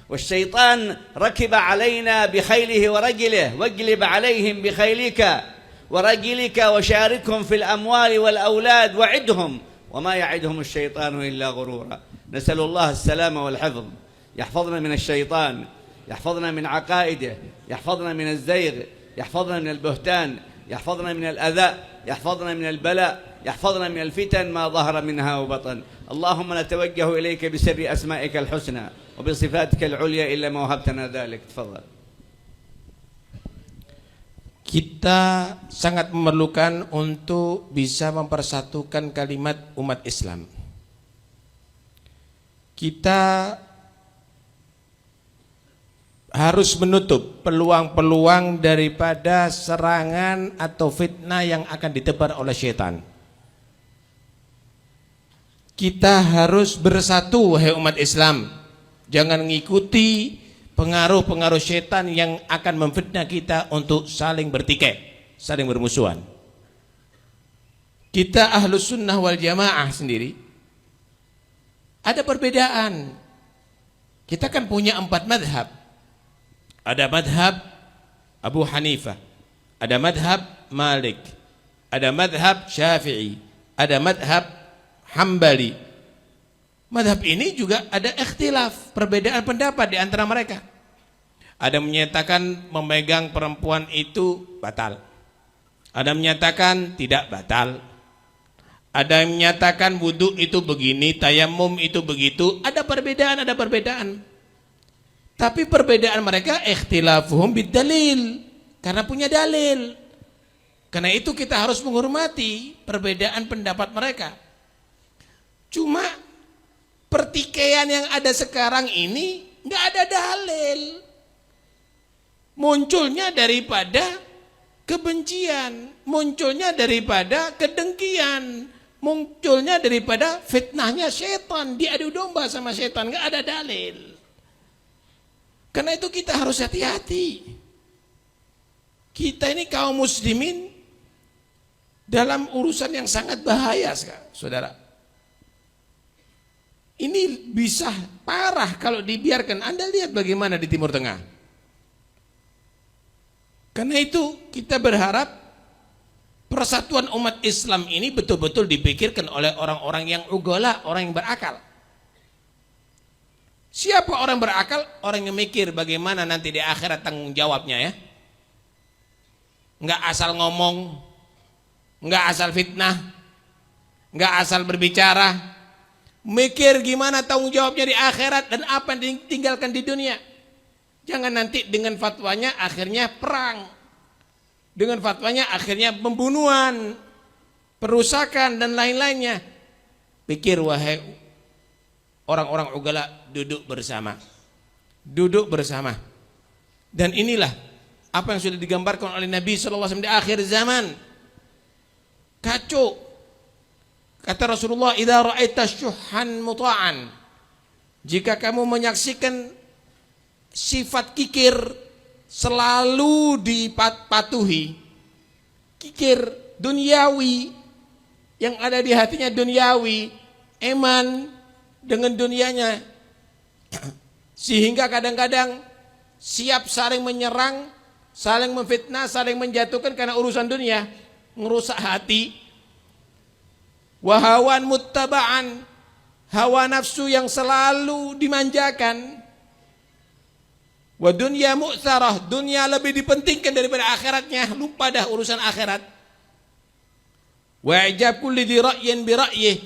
والشيطان ركب علينا بخيله ورجله واجلب عليهم بخيلك ورجلك وشاركهم في الأموال والأولاد وعدهم وما يعدهم الشيطان إلا غرورا نسأل الله السلامة والحفظ، يحفظنا من الشيطان، يحفظنا من عقائده، يحفظنا من الزيغ، يحفظنا من البهتان، يحفظنا من الأذى، يحفظنا من البلاء، يحفظنا من الفتن ما ظهر منها وبطن. اللهم نتوجه إليك بسر أسمائك الحسنى وبصفاتك العليا إلا ما وهبتنا ذلك. تفضل. Kita sangat memerlukan untuk bisa mempersatukan kalimat umat Islam. Kita harus menutup peluang-peluang daripada serangan atau fitnah yang akan ditebar oleh syaitan. Kita harus bersatu, wahai umat Islam. Jangan mengikuti pengaruh-pengaruh syaitan yang akan memfitnah kita untuk saling bertikai, saling bermusuhan. Kita Ahlus Sunnah wal Jamaah sendiri ada perbedaan. Kita kan punya 4 madhab. Ada madhab Abu Hanifah, ada madhab Malik, ada madhab Syafi'i, ada madhab Hambali. Madhab ini juga ada ikhtilaf, perbedaan pendapat di antara mereka. Ada menyatakan memegang perempuan itu batal, ada menyatakan tidak batal, ada yang menyatakan wudhu itu begini, tayamum itu begitu. Ada perbedaan, ada perbedaan. Tapi perbedaan mereka ikhtilafuhum bid-dalil, karena punya dalil. Karena itu kita harus menghormati perbedaan pendapat mereka. Cuma pertikaian yang ada sekarang ini nggak ada dalil. Munculnya daripada kebencian, munculnya daripada kedengkian, munculnya daripada fitnahnya setan, diadu domba sama setan, nggak ada dalil. Karena itu kita harus hati-hati. Kita ini kaum muslimin dalam urusan yang sangat bahaya sekarang, saudara. Ini bisa parah kalau dibiarkan. Anda lihat bagaimana di Timur Tengah. Karena itu kita berharap persatuan umat Islam ini betul-betul dipikirkan oleh orang-orang yang ugola, orang yang berakal. Siapa orang berakal? Orang yang mikir bagaimana nanti di akhirat tanggung jawabnya, ya. Enggak asal ngomong, enggak asal fitnah, enggak asal berbicara. Mikir gimana tanggung jawabnya di akhirat dan apa yang ditinggalkan di dunia. Jangan nanti dengan fatwanya akhirnya perang, dengan fatwanya akhirnya pembunuhan, perusakan dan lain-lainnya. Pikir wahai orang-orang ugala, duduk bersama. Duduk bersama. Dan inilah apa yang sudah digambarkan oleh Nabi SAW di akhir zaman. Kacau. Kata Rasulullah, "Idza ra'aita syuhan muta'an." Jika kamu menyaksikan sifat kikir selalu dipatuhi, kikir duniawi yang ada di hatinya duniawi, eman dengan dunianya, sehingga kadang-kadang siap saling menyerang, saling memfitnah, saling menjatuhkan karena urusan dunia, merusak hati. Wahawan muttaba'an, hawa nafsu yang selalu dimanjakan. Wa dunya mu'tsarah, dunia lebih dipentingkan daripada akhiratnya, lupa dah urusan akhirat. Wa ijab kulli dhi ra'yin bi ra'yih,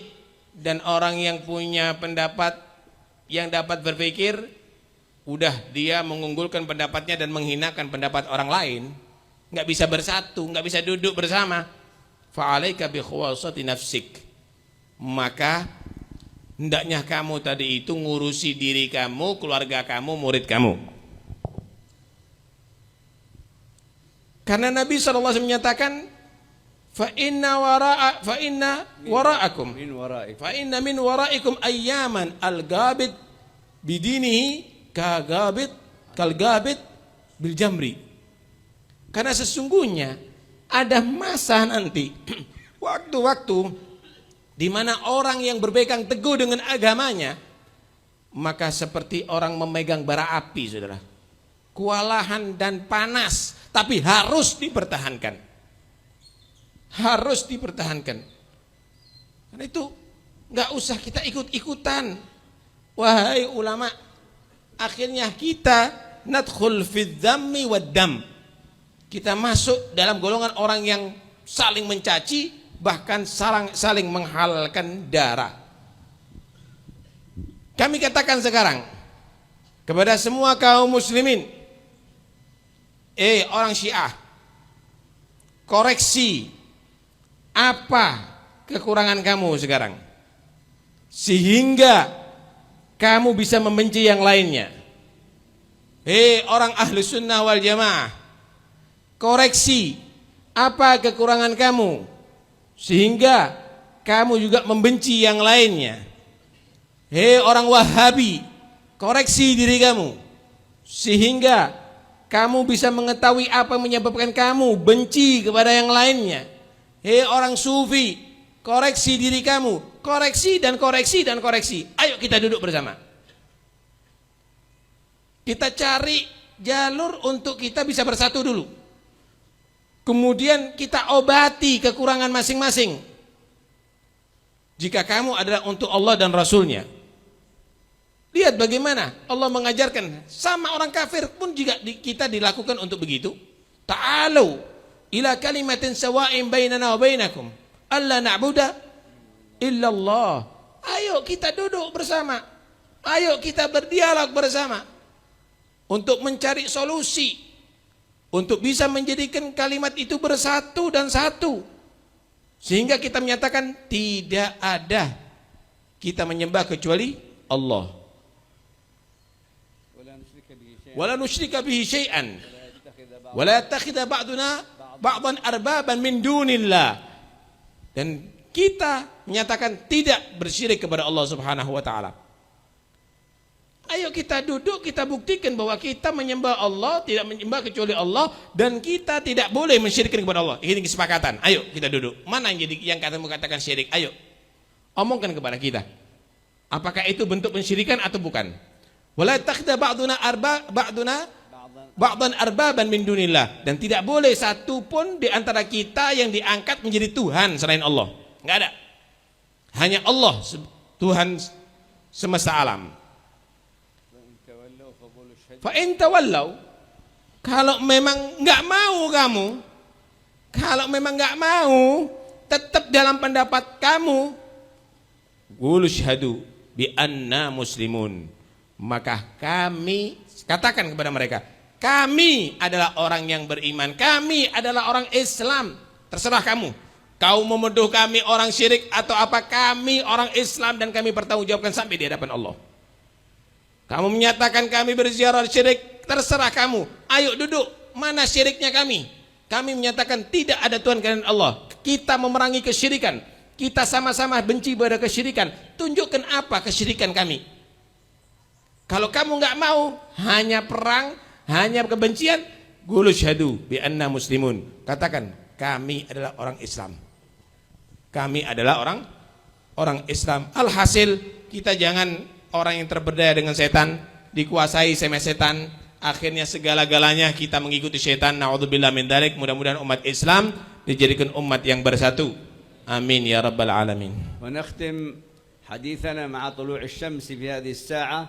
dan orang yang punya pendapat yang dapat berpikir, udah dia mengunggulkan pendapatnya dan menghinakan pendapat orang lain, nggak bisa bersatu, nggak bisa duduk bersama. Fa'alaika bi khuwasati nafsik, maka hendaknya kamu tadi itu ngurusi diri kamu, keluarga kamu, murid kamu. Karena Nabi SAW menyatakan, fa inna wara'akum fa inna min wara'ikum ayyaman al-ghabid bidinihi kal ghabid bil jamri. Karena sesungguhnya ada masa nanti, waktu-waktu di mana orang yang berpegang teguh dengan agamanya, maka seperti orang memegang bara api, saudara. Kewalahan dan panas, tapi harus dipertahankan. Harus dipertahankan. Karena itu nggak usah kita ikut-ikutan. Wahai ulama, akhirnya kita nadkhul fid dhammi wad dam. Kita masuk dalam golongan orang yang saling mencaci, bahkan saling menghalalkan darah. Kami katakan sekarang kepada semua kaum muslimin, orang Syiah, koreksi apa kekurangan kamu sekarang sehingga kamu bisa membenci yang lainnya. Orang ahlu sunnah wal jamaah, koreksi apa kekurangan kamu sehingga kamu juga membenci yang lainnya. Orang Wahabi, koreksi diri kamu sehingga kamu bisa mengetahui apa yang menyebabkan kamu benci kepada yang lainnya. Orang Sufi, koreksi diri kamu, koreksi dan koreksi dan koreksi. Ayo kita duduk bersama. Kita cari jalur untuk kita bisa bersatu dulu. Kemudian kita obati kekurangan masing-masing. Jika kamu adalah untuk Allah dan Rasulnya, lihat bagaimana Allah mengajarkan. Sama orang kafir pun juga kita dilakukan untuk begitu. Ta'alu ila kalimatin sawa'in bainana wa bainakum alla na'budu illallah. Ayo kita duduk bersama. Ayo kita berdialog bersama untuk mencari solusi, untuk bisa menjadikan kalimat itu bersatu dan satu, sehingga kita menyatakan tidak ada kita menyembah kecuali Allah. Wala nusyrika bihi syai'an wala yattakhidha ba'duna ba'dan arbaban min dunillah. Dan kita menyatakan tidak bersyirik kepada Allah Subhanahu wa taala. Ayo kita duduk, kita buktikan bahwa kita menyembah Allah, tidak menyembah kecuali Allah, dan kita tidak boleh mensyirikkan kepada Allah. Ini kesepakatan. Ayo kita duduk. Mana yang kamu katakan syirik? Ayo omongkan kepada kita. Apakah itu bentuk pensyirikan atau bukan? Wala takhda ba'duna ba'dan arbaban min dunillah. Dan tidak boleh satu pun di antara kita yang diangkat menjadi Tuhan selain Allah. Enggak ada. Hanya Allah, Tuhan semesta alam. Fa in tawallau, kalau memang enggak mau kamu, kalau memang enggak mau tetap dalam pendapat kamu, qul syahadu bi anna muslimun, maka kami katakan kepada mereka, kami adalah orang yang beriman, kami adalah orang Islam. Terserah kamu, kau menuduh kami orang syirik atau apa, kami orang Islam dan kami bertanggungjawabkan sampai di hadapan Allah. Kamu menyatakan kami berziarah syirik, terserah kamu. Ayo duduk, mana syiriknya kami? Kami menyatakan tidak ada Tuhan selain Allah. Kita memerangi kesyirikan. Kita sama-sama benci pada kesyirikan. Tunjukkan apa kesyirikan kami. Kalau kamu enggak mau, hanya perang, hanya kebencian, qul syahadu bi anna muslimun. Katakan, kami adalah orang Islam. Kami adalah orang Islam. Alhasil kita jangan orang yang terberdaya dengan setan, dikuasai sama setan, akhirnya segala-galanya kita mengikuti setan. Na'udzubillah min dzalik. Mudah-mudahan umat Islam dijadikan umat yang bersatu. Amin ya rabbal alamin. ونختم حديثنا مع طلوع الشمس في هذه الساعة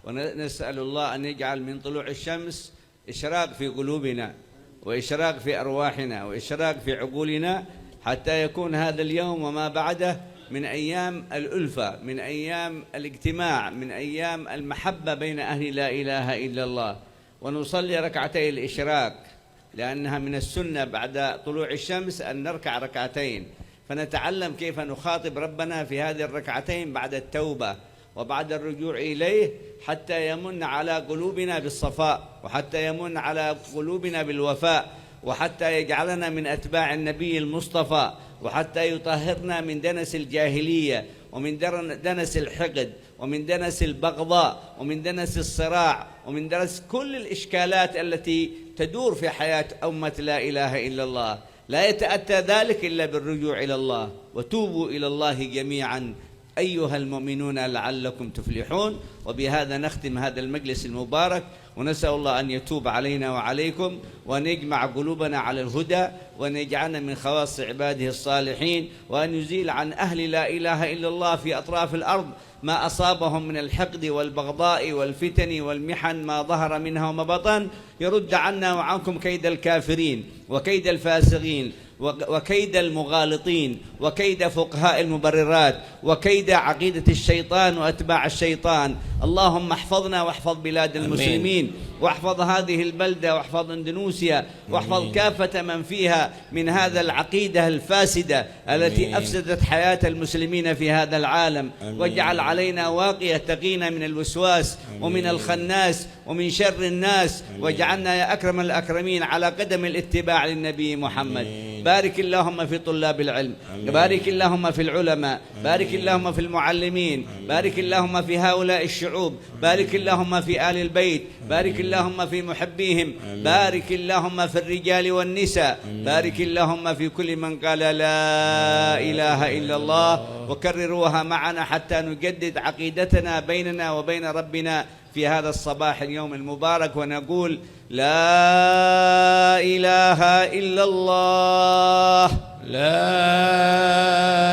ونسأل الله أن يجعل من طلوع الشمس إشراق في قلوبنا وإشراق في أرواحنا وإشراق في عقولنا حتى يكون هذا اليوم وما بعده من أيام الألفة، من أيام الاجتماع، من أيام المحبة بين أهل لا إله إلا الله. ونصلي ركعتي الإشراق لأنها من السنة بعد طلوع الشمس أن نركع ركعتين، فنتعلم كيف نخاطب ربنا في هذه الركعتين بعد التوبة وبعد الرجوع إليه، حتى يمن على قلوبنا بالصفاء، وحتى يمن على قلوبنا بالوفاء، وحتى يجعلنا من أتباع النبي المصطفى، وحتى يطهرنا من دنس الجاهلية ومن دنس الحقد ومن دنس البغضاء ومن دنس الصراع ومن دنس كل الإشكالات التي تدور في حياة أمة لا إله إلا الله. لا يتأتى ذلك إلا بالرجوع إلى الله. وتوبوا إلى الله جميعا أيها المؤمنون لعلكم تفلحون. وبهذا نختم هذا المجلس المبارك، ونسأل الله أن يتوب علينا وعليكم وأن يجمع قلوبنا على الهدى وأن يجعلنا من خواص عباده الصالحين، وأن يزيل عن أهل لا إله إلا الله في أطراف الأرض ما أصابهم من الحقد والبغضاء والفتن والمحن ما ظهر منها وما بطن، يرد عنا وعنكم كيد الكافرين وكيد الفاسقين وكيد المغالطين وكيد فقهاء المبررات وكيد عقيدة الشيطان وأتباع الشيطان. اللهم احفظنا واحفظ بلاد المسلمين، واحفظ هذه البلدة، واحفظ اندونيسيا، واحفظ كافة من فيها من هذا العقيدة الفاسدة التي أفسدت حياة المسلمين في هذا العالم. واجعل علينا واقية تقينا من الوسواس ومن الخناس ومن شر الناس، واجعلنا يا أكرم الأكرمين على قدم الاتباع للنبي محمد. بارك اللهم في طلاب العلم، بارك اللهم في العلماء، بارك اللهم في المعلمين، بارك اللهم في هؤلاء الشعوب، بارك اللهم في آل البيت، بارك اللهم في محبيهم، بارك اللهم في الرجال والنساء، بارك اللهم في كل من قال لا إله إلا الله، وكرروها معنا حتى نجدد عقيدتنا بيننا وبين ربنا في هذا الصباح اليوم المبارك، ونقول لا إله إلا الله، لا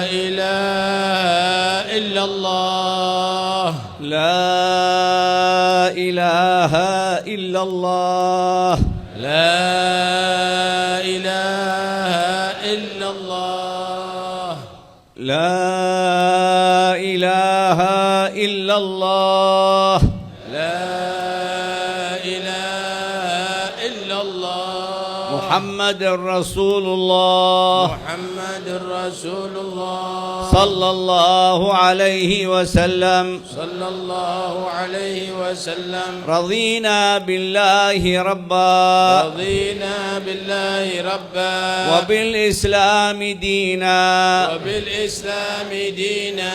إله إلا الله، لا إله إلا الله، لا إله إلا الله، لا إله إلا الله، لا إله إلا الله، محمد رسول الله، محمد رسول الله، صلى الله عليه وسلم، صلى الله عليه وسلم. رضينا بالله ربا، رضينا بالله ربا، وبالإسلام دينا، وبالإسلام دينا،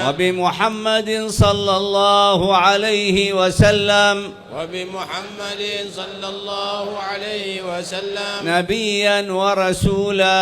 وبمحمد صلى الله عليه وسلم وبمحمد صلى الله عليه وسلم نبيا ورسولا،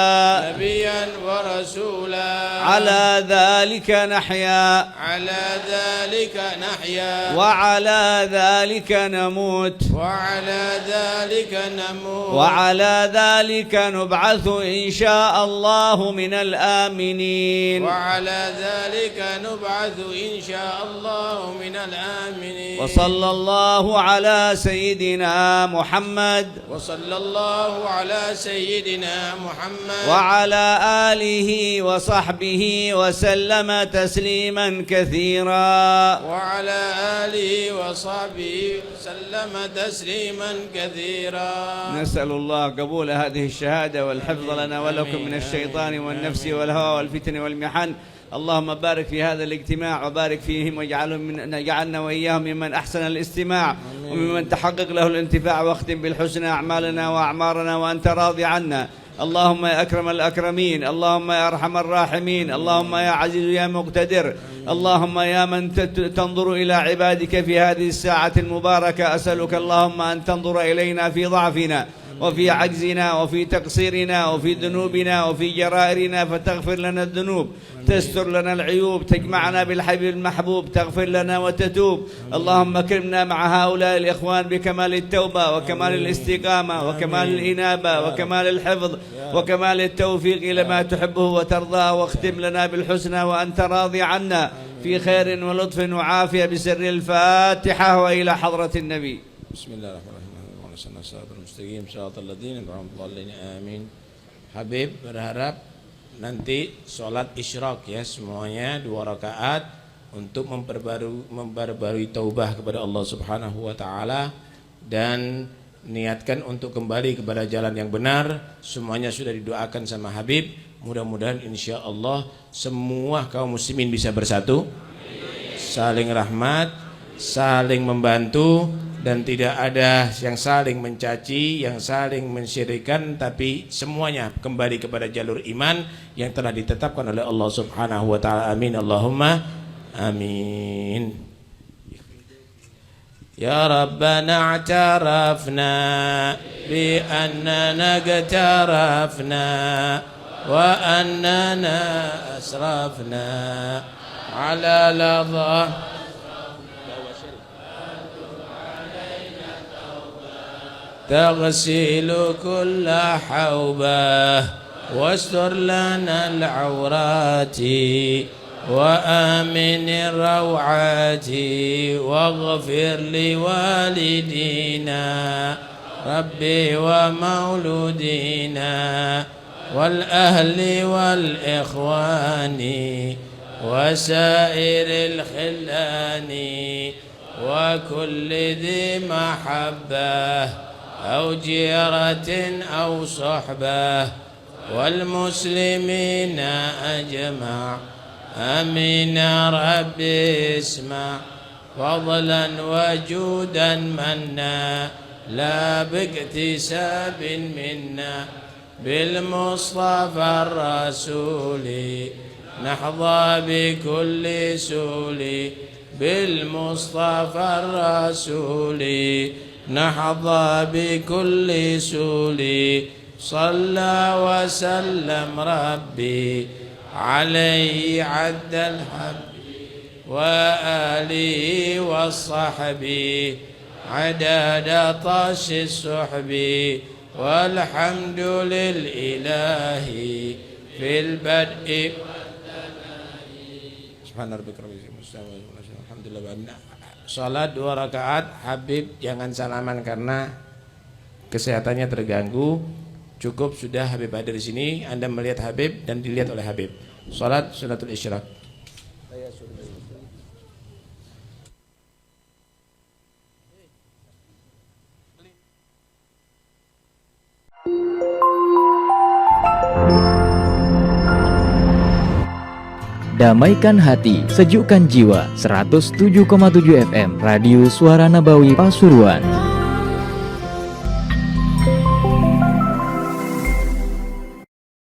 نبيا ورسولا. على ذلك نحيا، على ذلك نحيا، وعلى ذلك نموت، وعلى ذلك نموت، وعلى ذلك نبعث إن شاء الله من الآمنين، وعلى ذلك نبعث إن شاء الله من الآمنين. وصلى الله على سيدنا محمد، وصلى الله على سيدنا محمد وعلى آله وصحبه وسلم تسليما كثيرا، وعلى آله وصحبه وسلم تسليما كثيرا. نسأل الله قبول هذه الشهادة والحفظ لنا ولكم من الشيطان والنفس والهوى والفتن والمحن. اللهم بارك في هذا الاجتماع وبارك فيهم، واجعلنا وإياهم ممن أحسن الاستماع وممن تحقق له الانتفاع، واختم بالحسنى أعمالنا وأعمارنا وأنت راضي عنا. اللهم يا أكرم الأكرمين، اللهم يا أرحم الراحمين، اللهم يا عزيز يا مقتدر، اللهم يا من تنظر إلى عبادك في هذه الساعة المباركة، أسألك اللهم أن تنظر إلينا في ضعفنا وفي عجزنا وفي تقصيرنا وفي ذنوبنا وفي جرائرنا، فتغفر لنا الذنوب، تستر لنا العيوب، تجمعنا بالحبيب المحبوب، تغفر لنا وتتوب. اللهم اكرمنا مع هؤلاء الإخوان بكمال التوبة وكمال الاستقامة وكمال الإنابة وكمال الحفظ وكمال التوفيق إلى ما تحبه وترضاه، واختم لنا بالحسنى وأنت راضي عنا في خير ولطف وعافية، بسر الفاتحة وإلى حضرة النبي. بسم الله الرحمن الرحيم. Amin. Habib berharap nanti sholat isyraq ya semuanya 2 rakaat untuk memperbarui taubah kepada Allah Subhanahu wa taala dan niatkan untuk kembali kepada jalan yang benar. Semuanya sudah didoakan sama Habib. Mudah-mudahan insyaallah semua kaum muslimin bisa bersatu, saling rahmat, saling membantu, dan tidak ada yang saling mencaci, yang saling mensyirikan, tapi semuanya kembali kepada jalur iman yang telah ditetapkan oleh Allah Subhanahu wa taala. Amin Allahumma amin. Ya Rabbana i'tarafna bi annana i'tarafna wa annana asrafna ala ladha تغسل كل حوبة واستر لنا العورات وآمن الروعات واغفر لوالدينا ربي ومولودينا والأهل والإخوان وسائر الخلان وكل ذي محبة أو جيرة أو صحبة والمسلمين أجمع آمين ربي اسمع فضلا وجودا منا لا باكتساب منا بالمصطفى الرسول نحظى بكل سول بالمصطفى الرسول نحظى بكل سول صلى وسلم ربي عليه عد الحب وآله والصحب عدد طش السحب والحمد للإله في البدء سبحان ربك رب العزة alhamdulillah. Salat 2 rakaat. Habib jangan salaman karena kesehatannya terganggu. Cukup sudah Habib hadir di sini. Anda melihat Habib dan dilihat oleh Habib. Salat sunatul isyraq. Damaikan hati, sejukkan jiwa. 107,7 FM Radio Suara Nabawi Pasuruan.